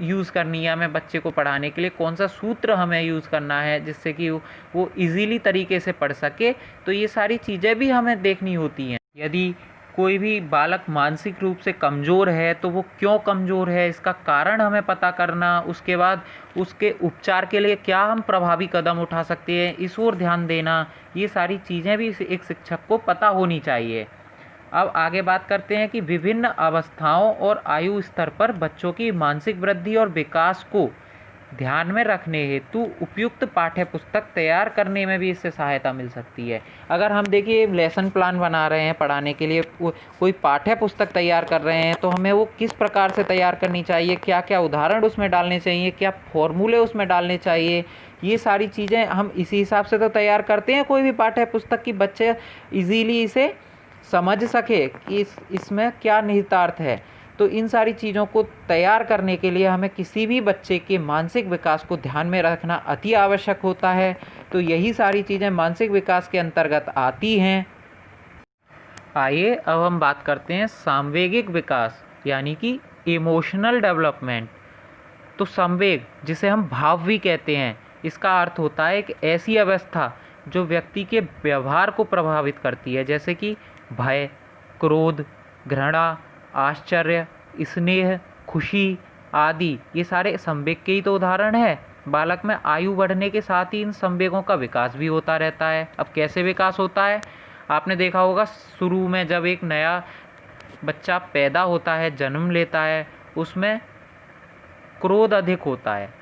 यूज़ करनी है हमें बच्चे को पढ़ाने के लिए, कौन सा सूत्र हमें यूज़ करना है जिससे कि वो इजीली तरीके से पढ़ सके। तो ये सारी चीज़ें भी हमें देखनी होती हैं। यदि कोई भी बालक मानसिक रूप से कमज़ोर है तो वो क्यों कमज़ोर है, इसका कारण हमें पता करना, उसके बाद उसके उपचार के लिए क्या हम प्रभावी कदम उठा सकते हैं, इस ओर ध्यान देना, ये सारी चीज़ें भी एक शिक्षक को पता होनी चाहिए। अब आगे बात करते हैं कि विभिन्न अवस्थाओं और आयु स्तर पर बच्चों की मानसिक वृद्धि और विकास को ध्यान में रखने हेतु उपयुक्त पाठ्य पुस्तक तैयार करने में भी इससे सहायता मिल सकती है। अगर हम देखिए लेसन प्लान बना रहे हैं पढ़ाने के लिए, कोई पाठ्य पुस्तक तैयार कर रहे हैं तो हमें वो किस प्रकार से तैयार करनी चाहिए, क्या क्या उदाहरण उसमें डालने चाहिए, क्या फॉर्मूले उसमें डालने चाहिए, ये सारी चीज़ें हम इसी हिसाब से तो तैयार करते हैं कोई भी पाठ्य पुस्तक की बच्चे इजीली इसे समझ सके कि इसमें क्या निहितार्थ है। तो इन सारी चीज़ों को तैयार करने के लिए हमें किसी भी बच्चे के मानसिक विकास को ध्यान में रखना अति आवश्यक होता है। तो यही सारी चीज़ें मानसिक विकास के अंतर्गत आती हैं। आइए अब हम बात करते हैं सामवेगिक विकास यानी कि इमोशनल डेवलपमेंट। तो संवेग, जिसे हम भाव भी कहते हैं, इसका अर्थ होता है एक ऐसी अवस्था जो व्यक्ति के व्यवहार को प्रभावित करती है, जैसे कि भय, क्रोध, घृणा, आश्चर्य, स्नेह, खुशी आदि। ये सारे संवेग के ही तो उदाहरण है। बालक में आयु बढ़ने के साथ ही इन संवेगों का विकास भी होता रहता है। अब कैसे विकास होता है, आपने देखा होगा शुरू में जब एक नया बच्चा पैदा होता है, जन्म लेता है, उसमें क्रोध अधिक होता है।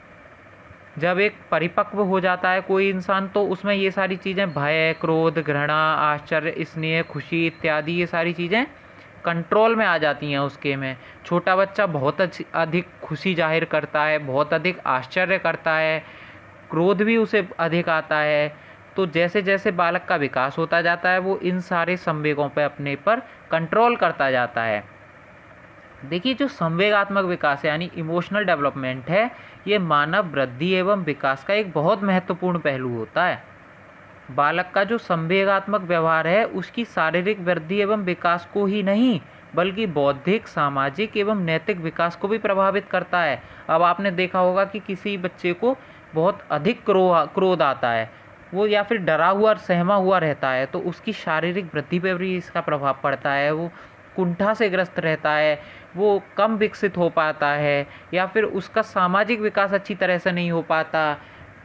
जब एक परिपक्व हो जाता है कोई इंसान तो उसमें ये सारी चीज़ें भय, क्रोध, घृणा, आश्चर्य, स्नेह, खुशी इत्यादि ये सारी चीज़ें कंट्रोल में आ जाती हैं उसके में। छोटा बच्चा बहुत अधिक खुशी जाहिर करता है, बहुत अधिक आश्चर्य करता है, क्रोध भी उसे अधिक आता है। तो जैसे जैसे बालक का विकास होता जाता है वो इन सारे संवेगों पर अपने पर कंट्रोल करता जाता है। देखिए, जो संवेगात्मक विकास है यानी इमोशनल डेवलपमेंट है, ये मानव वृद्धि एवं विकास का एक बहुत महत्वपूर्ण पहलू होता है। बालक का जो संवेगात्मक व्यवहार है उसकी शारीरिक वृद्धि एवं विकास को ही नहीं बल्कि बौद्धिक, सामाजिक एवं नैतिक विकास को भी प्रभावित करता है। अब आपने देखा होगा कि किसी बच्चे को बहुत अधिक क्रोध आता है, वो या फिर डरा हुआ और सहमा हुआ रहता है, तो उसकी शारीरिक वृद्धि पर भी इसका प्रभाव पड़ता है। वो कुंठा से ग्रस्त रहता है, वो कम विकसित हो पाता है, या फिर उसका सामाजिक विकास अच्छी तरह से नहीं हो पाता।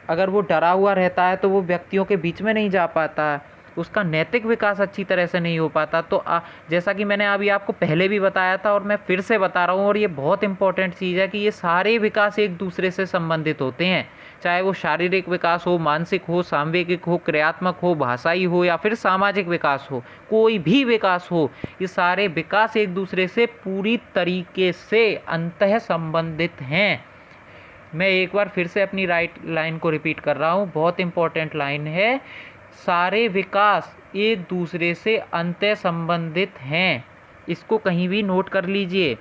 अगर वो डरा हुआ रहता है तो वो व्यक्तियों के बीच में नहीं जा पाता, उसका नैतिक विकास अच्छी तरह से नहीं हो पाता। तो जैसा कि मैंने अभी आपको पहले भी बताया था और मैं फिर से बता रहा हूँ, और ये बहुत इंपॉर्टेंट चीज़ है कि ये सारे विकास एक दूसरे से संबंधित होते हैं, चाहे वो शारीरिक विकास हो, मानसिक हो, सांवेगिक हो, क्रियात्मक हो, भाषाई हो, या फिर सामाजिक विकास हो, कोई भी विकास हो, ये सारे विकास एक दूसरे से पूरी तरीके से अंतः संबंधित हैं। मैं एक बार फिर से अपनी राइट लाइन को रिपीट कर रहा हूँ, बहुत इंपॉर्टेंट लाइन है, सारे विकास एक दूसरे से अंतः संबंधित हैं, इसको कहीं भी नोट कर लीजिए।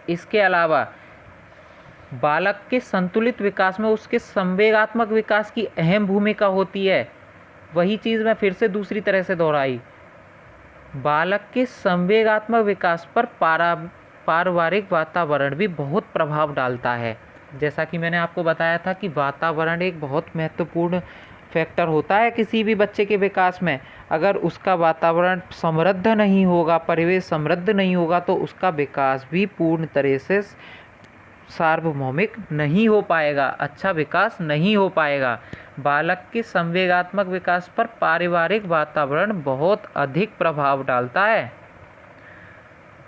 इसके अलावा बालक के संतुलित विकास में उसके संवेगात्मक विकास की अहम भूमिका होती है। वही चीज़ मैं फिर से दूसरी तरह से दोहराई, बालक के संवेगात्मक विकास पर पारिवारिक वातावरण भी बहुत प्रभाव डालता है। जैसा कि मैंने आपको बताया था कि वातावरण एक बहुत महत्वपूर्ण फैक्टर होता है किसी भी बच्चे के विकास में। अगर उसका वातावरण समृद्ध नहीं होगा, परिवेश समृद्ध नहीं होगा, तो उसका विकास भी पूर्ण तरह से सार्वभौमिक नहीं हो पाएगा, अच्छा विकास नहीं हो पाएगा। बालक के संवेगात्मक विकास पर पारिवारिक वातावरण बहुत अधिक प्रभाव डालता है।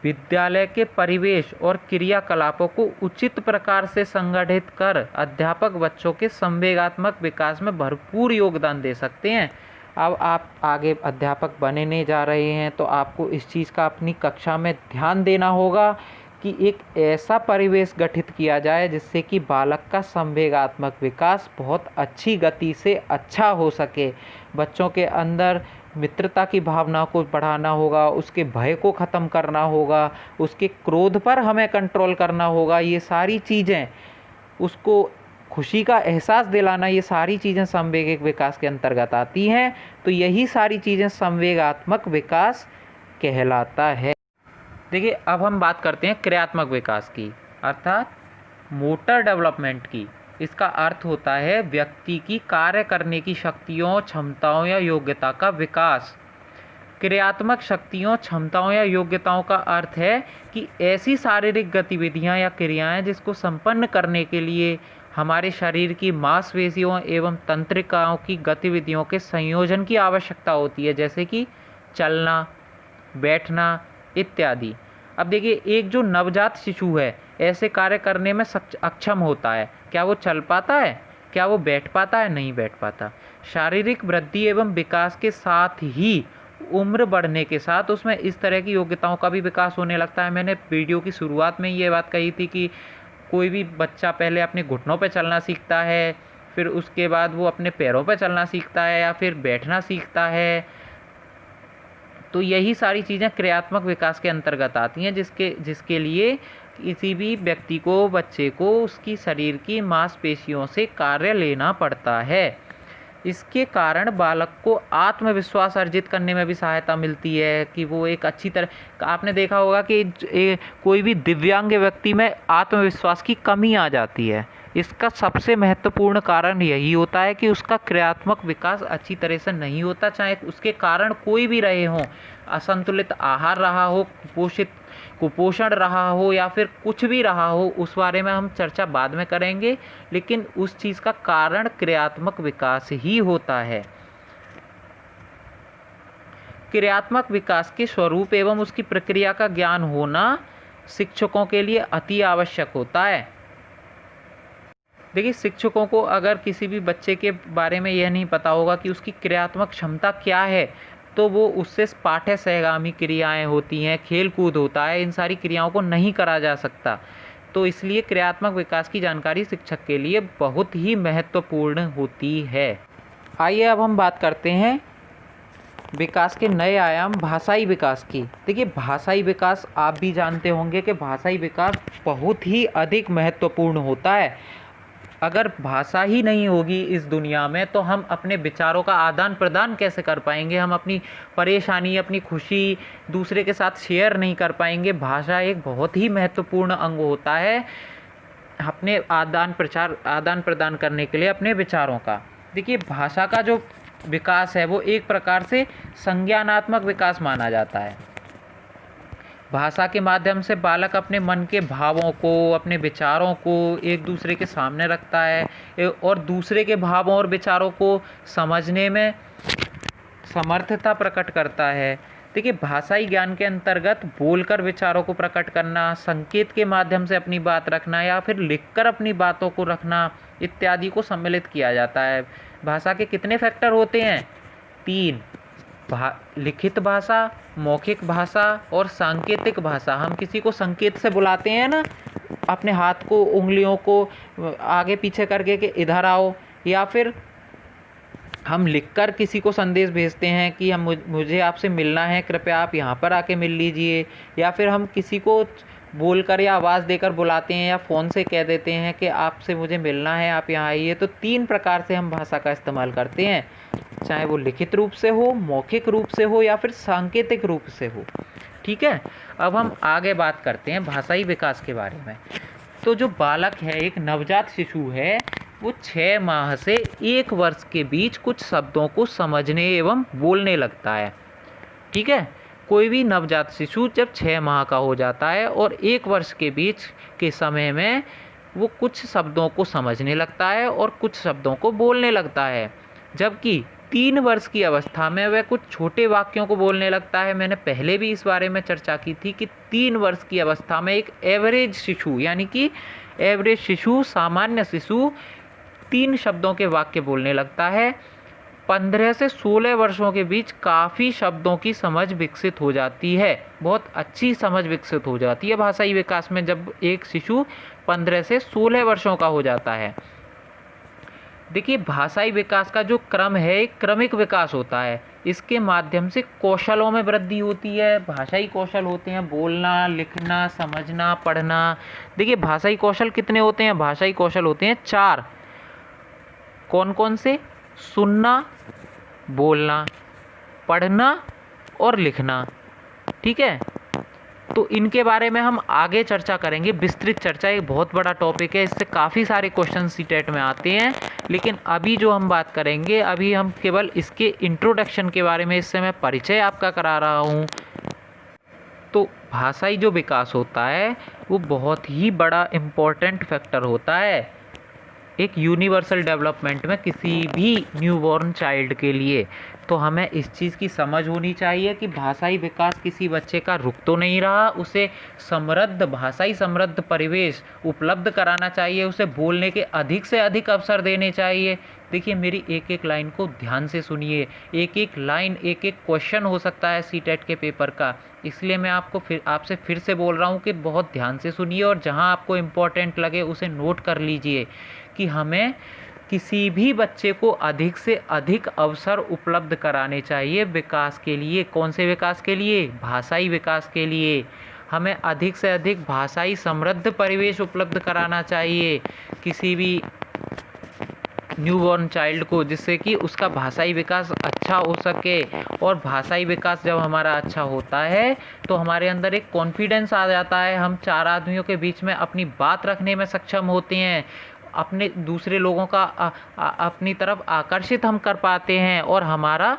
विद्यालय के परिवेश और क्रियाकलापों को उचित प्रकार से संगठित कर अध्यापक बच्चों के संवेगात्मक विकास में भरपूर योगदान दे सकते हैं। अब आप आगे अध्यापक बनने जा रहे हैं तो आपको इस चीज़ का अपनी कक्षा में ध्यान देना होगा कि एक ऐसा परिवेश गठित किया जाए जिससे कि बालक का संवेगात्मक विकास बहुत अच्छी गति से अच्छा हो सके। बच्चों के अंदर मित्रता की भावना को बढ़ाना होगा, उसके भय को ख़त्म करना होगा, उसके क्रोध पर हमें कंट्रोल करना होगा। ये सारी चीज़ें, उसको खुशी का एहसास दिलाना, ये सारी चीज़ें संवेगिक विकास के अंतर्गत आती हैं। तो यही सारी चीज़ें संवेगात्मक विकास कहलाता है। देखिए, अब हम बात करते हैं क्रियात्मक विकास की, अर्थात मोटर डेवलपमेंट की। इसका अर्थ होता है व्यक्ति की कार्य करने की शक्तियों, क्षमताओं या योग्यता का विकास। क्रियात्मक शक्तियों, क्षमताओं या योग्यताओं का अर्थ है कि ऐसी शारीरिक गतिविधियां या क्रियाएं जिसको संपन्न करने के लिए हमारे शरीर की मांसपेशियों एवं तंत्रिकाओं की गतिविधियों के संयोजन की आवश्यकता होती है, जैसे कि चलना, बैठना इत्यादि। अब देखिए, एक जो नवजात शिशु है ऐसे कार्य करने में अक्षम होता है। क्या वो चल पाता है? क्या वो बैठ पाता है? नहीं बैठ पाता। शारीरिक वृद्धि एवं विकास के साथ ही उम्र बढ़ने के साथ उसमें इस तरह की योग्यताओं का भी विकास होने लगता है। मैंने वीडियो की शुरुआत में ये बात कही थी कि कोई भी बच्चा पहले अपने घुटनों पर चलना सीखता है, फिर उसके बाद वो अपने पैरों पर चलना सीखता है, या फिर बैठना सीखता है। तो यही सारी चीज़ें क्रियात्मक विकास के अंतर्गत आती हैं, जिसके लिए किसी भी व्यक्ति को, बच्चे को, उसकी शरीर की मांसपेशियों से कार्य लेना पड़ता है। इसके कारण बालक को आत्मविश्वास अर्जित करने में भी सहायता मिलती है कि वो एक अच्छी तरह, आपने देखा होगा कि कोई भी दिव्यांग व्यक्ति में आत्मविश्वास की कमी आ जाती है। इसका सबसे महत्वपूर्ण कारण यही होता है कि उसका क्रियात्मक विकास अच्छी तरह से नहीं होता, चाहे उसके कारण कोई भी रहे हों, असंतुलित आहार रहा हो, कुपोषण रहा हो, या फिर कुछ भी रहा हो, उस बारे में हम चर्चा बाद में करेंगे। लेकिन उस चीज़ का कारण क्रियात्मक विकास ही होता है। क्रियात्मक विकास के स्वरूप एवं उसकी प्रक्रिया का ज्ञान होना शिक्षकों के लिए अति आवश्यक होता है। देखिए, शिक्षकों को अगर किसी भी बच्चे के बारे में यह नहीं पता होगा कि उसकी क्रियात्मक क्षमता क्या है, तो वो उससे पाठ्य सहगामी क्रियाएं होती हैं, खेल कूद होता है, इन सारी क्रियाओं को नहीं करा जा सकता। तो इसलिए क्रियात्मक विकास की जानकारी शिक्षक के लिए बहुत ही महत्वपूर्ण होती है। आइए अब हम बात करते हैं विकास के नए आयाम भाषाई विकास की। देखिए, भाषाई विकास आप भी जानते होंगे कि भाषाई विकास बहुत ही अधिक महत्वपूर्ण होता है। अगर भाषा ही नहीं होगी इस दुनिया में तो हम अपने विचारों का आदान प्रदान कैसे कर पाएंगे? हम अपनी परेशानी, अपनी खुशी दूसरे के साथ शेयर नहीं कर पाएंगे। भाषा एक बहुत ही महत्वपूर्ण अंग होता है अपने आदान प्रदान करने के लिए अपने विचारों का। देखिए, भाषा का जो विकास है वो एक प्रकार से संज्ञानात्मक विकास माना जाता है। भाषा के माध्यम से बालक अपने मन के भावों को, अपने विचारों को एक दूसरे के सामने रखता है और दूसरे के भावों और विचारों को समझने में समर्थता प्रकट करता है। देखिए, भाषाई ज्ञान के अंतर्गत बोलकर विचारों को प्रकट करना, संकेत के माध्यम से अपनी बात रखना या फिर लिखकर अपनी बातों को रखना इत्यादि को सम्मिलित किया जाता है। भाषा के कितने फैक्टर होते हैं? 3। लिखित भाषा, मौखिक भाषा और सांकेतिक भाषा। हम किसी को संकेत से बुलाते हैं ना, अपने हाथ को, उंगलियों को आगे पीछे करके कि इधर आओ, या फिर हम लिखकर किसी को संदेश भेजते हैं कि मुझे आपसे मिलना है, कृपया आप यहाँ पर आके मिल लीजिए, या फिर हम किसी को बोलकर या आवाज़ देकर बुलाते हैं या फ़ोन से कह देते हैं कि आपसे मुझे मिलना है, आप यहाँ आइए। तो 3 प्रकार से हम भाषा का इस्तेमाल करते हैं, चाहे वो लिखित रूप से हो, मौखिक रूप से हो या फिर सांकेतिक रूप से हो। ठीक है, अब हम आगे बात करते हैं भाषाई विकास के बारे में। तो जो बालक है, एक नवजात शिशु है, वो 6 माह से 1 वर्ष के बीच कुछ शब्दों को समझने एवं बोलने लगता है। ठीक है, कोई भी नवजात शिशु जब 6 माह का हो जाता है और 1 वर्ष के बीच के समय में वो कुछ शब्दों को समझने लगता है और कुछ शब्दों को बोलने लगता है, जबकि 3 वर्ष की अवस्था में वह कुछ छोटे वाक्यों को बोलने लगता है। मैंने पहले भी इस बारे में चर्चा की थी कि 3 वर्ष की अवस्था में एक एवरेज शिशु, यानी कि एवरेज शिशु, सामान्य शिशु 3 शब्दों के वाक्य बोलने लगता है। 15 से 16 वर्षों के बीच काफ़ी शब्दों की समझ विकसित हो जाती है, बहुत अच्छी समझ विकसित हो जाती है भाषाई विकास में, जब एक शिशु 15 से 16 वर्षों का हो जाता है। देखिए, भाषाई विकास का जो क्रम है, एक क्रमिक विकास होता है। इसके माध्यम से कौशलों में वृद्धि होती है। भाषाई कौशल होते हैं बोलना, लिखना, समझना, पढ़ना। देखिए, भाषाई कौशल कितने होते हैं? भाषाई कौशल होते हैं 4। कौन कौन से? सुनना, बोलना, पढ़ना और लिखना। ठीक है, तो इनके बारे में हम आगे चर्चा करेंगे, विस्तृत चर्चा। एक बहुत बड़ा टॉपिक है, इससे काफ़ी सारे क्वेश्चन सीटेट में आते हैं, लेकिन अभी जो हम बात करेंगे, अभी हम केवल इसके इंट्रोडक्शन के बारे में, इससे मैं परिचय आपका करा रहा हूँ। तो भाषाई जो विकास होता है वो बहुत ही बड़ा इम्पोर्टेंट फैक्टर होता है एक यूनिवर्सल डेवलपमेंट में किसी भी न्यूबॉर्न चाइल्ड के लिए। तो हमें इस चीज़ की समझ होनी चाहिए कि भाषाई विकास किसी बच्चे का रुक तो नहीं रहा, उसे समृद्ध, भाषाई समृद्ध परिवेश उपलब्ध कराना चाहिए, उसे बोलने के अधिक से अधिक अवसर देने चाहिए। देखिए, मेरी एक एक लाइन को ध्यान से सुनिए, एक एक लाइन, एक एक क्वेश्चन हो सकता है सीटेट के पेपर का, इसलिए मैं आपसे फिर से बोल रहा हूँ कि बहुत ध्यान से सुनिए और जहाँ आपको इम्पोर्टेंट लगे उसे नोट कर लीजिए कि हमें किसी भी बच्चे को अधिक से अधिक अवसर उपलब्ध कराने चाहिए विकास के लिए। कौन से विकास के लिए? भाषाई विकास के लिए। हमें अधिक से अधिक भाषाई समृद्ध परिवेश उपलब्ध कराना चाहिए किसी भी न्यूबॉर्न चाइल्ड को, जिससे कि उसका भाषाई विकास अच्छा हो सके। और भाषाई विकास जब हमारा अच्छा होता है तो हमारे अंदर एक कॉन्फिडेंस आ जाता है, हम 4 आदमियों के बीच में अपनी बात रखने में सक्षम होते हैं, अपने दूसरे लोगों का अपनी तरफ आकर्षित हम कर पाते हैं और हमारा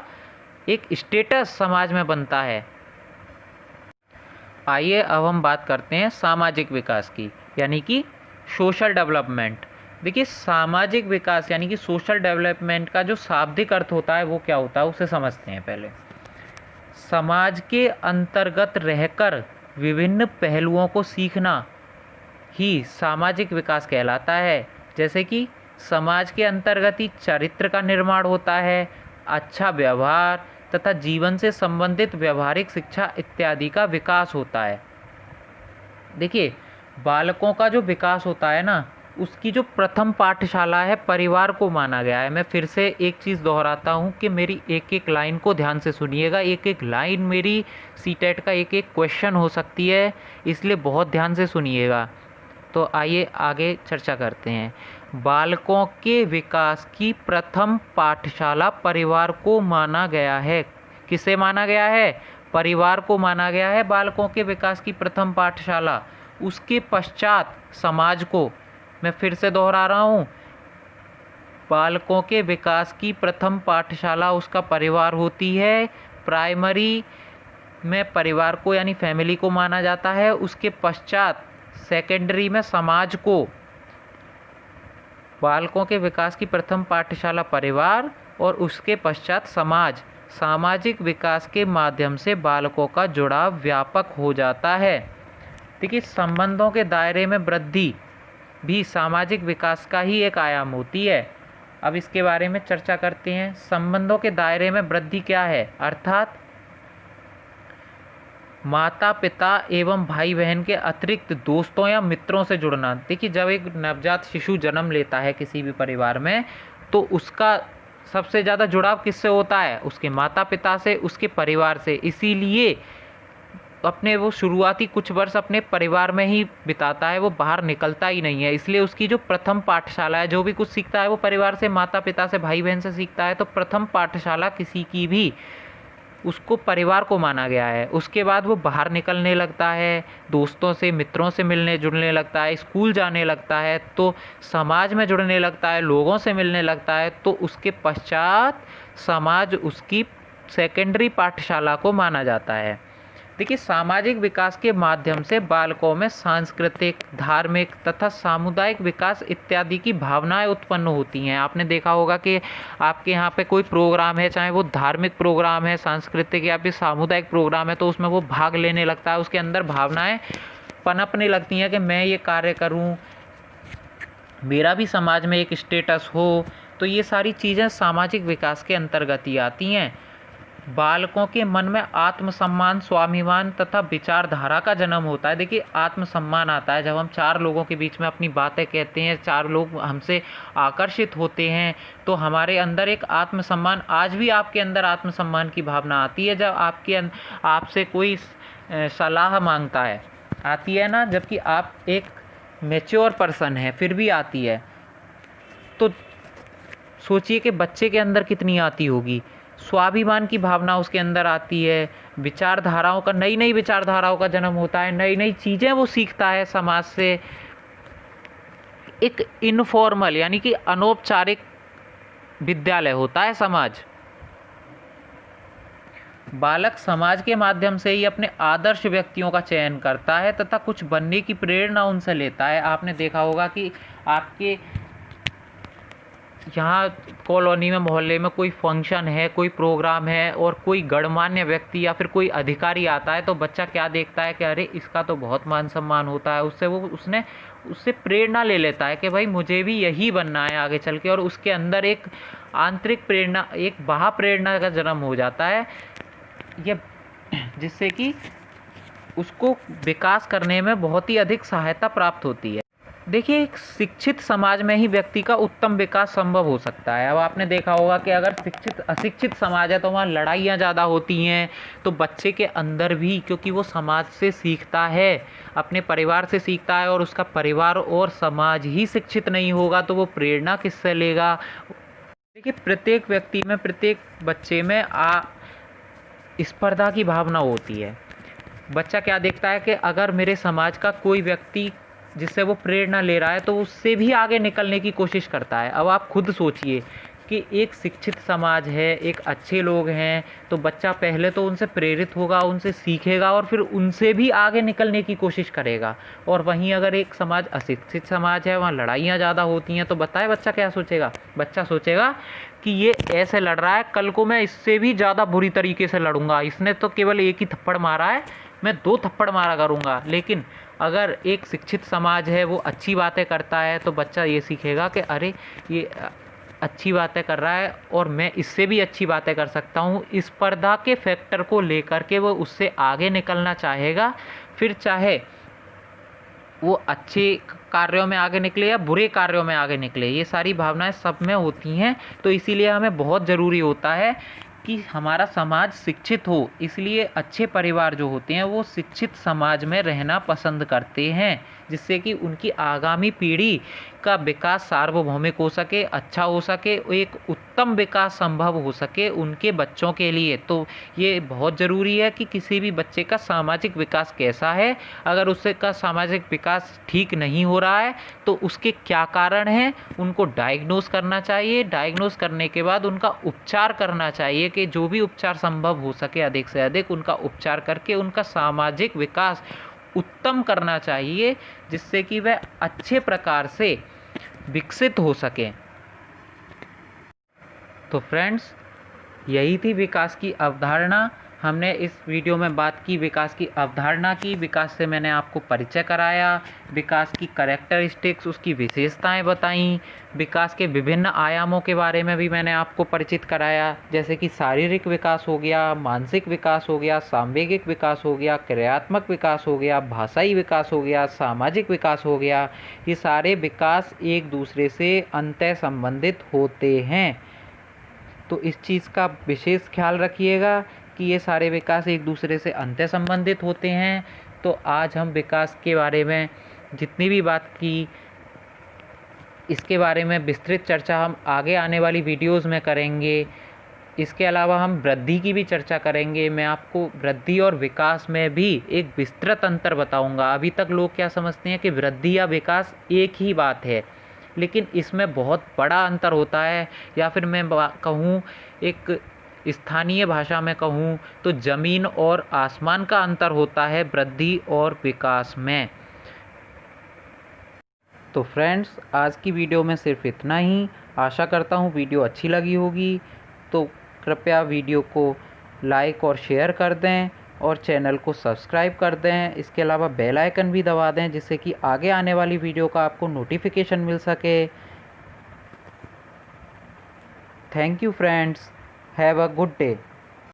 एक स्टेटस समाज में बनता है। आइए अब हम बात करते हैं सामाजिक विकास की, यानी कि सोशल डेवलपमेंट। देखिए, सामाजिक विकास यानी कि सोशल डेवलपमेंट का जो शाब्दिक अर्थ होता है वो क्या होता है, उसे समझते हैं पहले। समाज के अंतर्गत रहकर विभिन्न पहलुओं को सीखना ही सामाजिक विकास कहलाता है। जैसे कि समाज के अंतर्गत ही चरित्र का निर्माण होता है, अच्छा व्यवहार तथा जीवन से संबंधित व्यवहारिक शिक्षा इत्यादि का विकास होता है। देखिए, बालकों का जो विकास होता है ना, उसकी जो प्रथम पाठशाला है परिवार को माना गया है। मैं फिर से एक चीज़ दोहराता हूँ कि मेरी एक एक लाइन को ध्यान से सुनिएगा, एक एक लाइन मेरी सीटेट का एक एक क्वेश्चन हो सकती है, इसलिए बहुत ध्यान से सुनिएगा। तो आइए आगे चर्चा करते हैं। बालकों के विकास की प्रथम पाठशाला परिवार को माना गया है। किसे माना गया है? परिवार को माना गया है बालकों के विकास की प्रथम पाठशाला। उसके पश्चात समाज को, मैं फिर से दोहरा रहा हूँ, बालकों के विकास की प्रथम पाठशाला उसका परिवार होती है। प्राइमरी में परिवार को यानी फैमिली को माना जाता है। उसके पश्चात सेकेंडरी में समाज को। बालकों के विकास की प्रथम पाठशाला परिवार और उसके पश्चात समाज। सामाजिक विकास के माध्यम से बालकों का जुड़ाव व्यापक हो जाता है। देखिए, संबंधों के दायरे में वृद्धि भी सामाजिक विकास का ही एक आयाम होती है। अब इसके बारे में चर्चा करते हैं। संबंधों के दायरे में वृद्धि क्या है, अर्थात माता पिता एवं भाई बहन के अतिरिक्त दोस्तों या मित्रों से जुड़ना। देखिए, जब एक नवजात शिशु जन्म लेता है किसी भी परिवार में, तो उसका सबसे ज़्यादा जुड़ाव किससे होता है, उसके माता पिता से, उसके परिवार से। इसीलिए अपने वो शुरुआती कुछ वर्ष अपने परिवार में ही बिताता है, वो बाहर निकलता ही नहीं है। इसलिए उसकी जो प्रथम पाठशाला है, जो भी कुछ सीखता है वो परिवार से, माता पिता से, भाई बहन से सीखता है। तो प्रथम पाठशाला किसी की भी उसको परिवार को माना गया है। उसके बाद वो बाहर निकलने लगता है, दोस्तों से, मित्रों से मिलने जुड़ने लगता है, स्कूल जाने लगता है, तो समाज में जुड़ने लगता है, लोगों से मिलने लगता है। तो उसके पश्चात समाज उसकी सेकेंडरी पाठशाला को माना जाता है। देखिए, सामाजिक विकास के माध्यम से बालकों में सांस्कृतिक, धार्मिक तथा सामुदायिक विकास इत्यादि की भावनाएं उत्पन्न होती हैं। आपने देखा होगा कि आपके यहाँ पे कोई प्रोग्राम है, चाहे वो धार्मिक प्रोग्राम है, सांस्कृतिक या फिर सामुदायिक प्रोग्राम है, तो उसमें वो भाग लेने लगता है। उसके अंदर भावनाएं पनपने लगती हैं कि मैं ये कार्य करूँ, मेरा भी समाज में एक स्टेटस हो। तो ये सारी चीज़ें सामाजिक विकास के अंतर्गत ही आती हैं। बालकों के मन में आत्मसम्मान, स्वाभिमान तथा विचारधारा का जन्म होता है। देखिए, आत्मसम्मान आता है जब हम चार लोगों के बीच में अपनी बातें कहते हैं, चार लोग हमसे आकर्षित होते हैं, तो हमारे अंदर एक आत्मसम्मान, आज भी आपके अंदर आत्मसम्मान की भावना आती है जब आपसे कोई सलाह मांगता है, आती है ना। जबकि आप एक मैच्योर पर्सन है फिर भी आती है। तो सोचिए कि बच्चे के अंदर कितनी आती होगी। स्वाभिमान की भावना उसके अंदर आती है, विचारधाराओं का, नई नई विचारधाराओं का जन्म होता है, नई नई चीज़ें वो सीखता है समाज से। एक इनफॉर्मल यानी कि अनौपचारिक विद्यालय होता है समाज। बालक समाज के माध्यम से ही अपने आदर्श व्यक्तियों का चयन करता है तथा कुछ बनने की प्रेरणा उनसे लेता है। आपने देखा होगा कि आपके यहाँ कॉलोनी में, मोहल्ले में कोई फंक्शन है, कोई प्रोग्राम है और कोई गणमान्य व्यक्ति या फिर कोई अधिकारी आता है, तो बच्चा क्या देखता है कि अरे इसका तो बहुत मान सम्मान होता है, उससे प्रेरणा ले लेता है कि भाई मुझे भी यही बनना है आगे चल के। और उसके अंदर एक आंतरिक प्रेरणा, एक बाह्य प्रेरणा का जन्म हो जाता है, ये जिससे कि उसको विकास करने में बहुत ही अधिक सहायता प्राप्त होती है। देखिए, एक शिक्षित समाज में ही व्यक्ति का उत्तम विकास संभव हो सकता है। अब आपने देखा होगा कि अगर शिक्षित अशिक्षित समाज है तो वहाँ लड़ाइयाँ ज़्यादा होती हैं। तो बच्चे के अंदर भी, क्योंकि वो समाज से सीखता है, अपने परिवार से सीखता है, और उसका परिवार और समाज ही शिक्षित नहीं होगा तो वो प्रेरणा किससे लेगा। देखिए, प्रत्येक व्यक्ति में, प्रत्येक बच्चे में स्पर्धा की भावना होती है। बच्चा क्या देखता है कि अगर मेरे समाज का कोई व्यक्ति जिससे वो प्रेरणा ले रहा है तो उससे भी आगे निकलने की कोशिश करता है। अब आप खुद सोचिए कि एक शिक्षित समाज है, एक अच्छे लोग हैं, तो बच्चा पहले तो उनसे प्रेरित होगा, उनसे सीखेगा और फिर उनसे भी आगे निकलने की कोशिश करेगा। और वहीं अगर एक समाज अशिक्षित समाज है, वहाँ लड़ाइयाँ ज़्यादा होती हैं, तो बताए बच्चा क्या सोचेगा। बच्चा सोचेगा कि ये ऐसे लड़ रहा है, कल को मैं इससे भी ज़्यादा बुरी तरीके से लड़ूंगा, इसने तो केवल एक ही थप्पड़ मारा है, मैं 2 थप्पड़ मारा करूँगा। लेकिन अगर एक शिक्षित समाज है, वो अच्छी बातें करता है, तो बच्चा ये सीखेगा कि अरे ये अच्छी बातें कर रहा है और मैं इससे भी अच्छी बातें कर सकता हूँ। इस स्पर्धा के फैक्टर को लेकर के वो उससे आगे निकलना चाहेगा, फिर चाहे वो अच्छे कार्यों में आगे निकले या बुरे कार्यों में आगे निकले। ये सारी भावनाएं सब में होती हैं। तो इसीलिए हमें बहुत ज़रूरी होता है कि हमारा समाज शिक्षित हो। इसलिए अच्छे परिवार जो होते हैं वो शिक्षित समाज में रहना पसंद करते हैं, जिससे कि उनकी आगामी पीढ़ी का विकास सार्वभौमिक हो सके, अच्छा हो सके, एक उत्तम विकास संभव हो सके उनके बच्चों के लिए। तो ये बहुत ज़रूरी है कि किसी भी बच्चे का सामाजिक विकास कैसा है, अगर उसका सामाजिक विकास ठीक नहीं हो रहा है तो उसके क्या कारण हैं, उनको डायग्नोस करना चाहिए। डायग्नोस करने के बाद उनका उपचार करना चाहिए कि जो भी उपचार संभव हो सके अधिक से अधिक उनका उपचार करके उनका सामाजिक विकास उत्तम करना चाहिए, जिससे कि वह अच्छे प्रकार से विकसित हो सकें। तो फ्रेंड्स, यही थी विकास की अवधारणा। हमने इस वीडियो में बात की विकास की अवधारणा की, विकास से मैंने आपको परिचय कराया, विकास की कैरेक्टरिस्टिक्स, उसकी विशेषताएं बताईं, विकास के विभिन्न आयामों के बारे में भी मैंने आपको परिचित कराया, जैसे कि शारीरिक विकास हो गया, मानसिक विकास हो गया, सांवेगिक विकास हो गया, क्रियात्मक विकास हो गया, भाषाई विकास हो गया, सामाजिक विकास हो गया। ये सारे विकास एक दूसरे से अंतः संबंधित होते हैं। तो इस चीज़ का विशेष ख्याल रखिएगा कि ये सारे विकास एक दूसरे से अंतः संबंधित होते हैं। तो आज हम विकास के बारे में जितनी भी बात की, इसके बारे में विस्तृत चर्चा हम आगे आने वाली वीडियोस में करेंगे। इसके अलावा हम वृद्धि की भी चर्चा करेंगे। मैं आपको वृद्धि और विकास में भी एक विस्तृत अंतर बताऊंगा। अभी तक लोग क्या समझते हैं कि वृद्धि या विकास एक ही बात है, लेकिन इसमें बहुत बड़ा अंतर होता है। या फिर मैं कहूँ, एक स्थानीय भाषा में कहूँ तो ज़मीन और आसमान का अंतर होता है वृद्धि और विकास में। तो फ्रेंड्स, आज की वीडियो में सिर्फ इतना ही। आशा करता हूँ वीडियो अच्छी लगी होगी। तो कृपया वीडियो को लाइक और शेयर कर दें और चैनल को सब्सक्राइब कर दें। इसके अलावा बेल आइकन भी दबा दें, जिससे कि आगे आने वाली वीडियो का आपको नोटिफिकेशन मिल सके। Thank you friends, have a good day.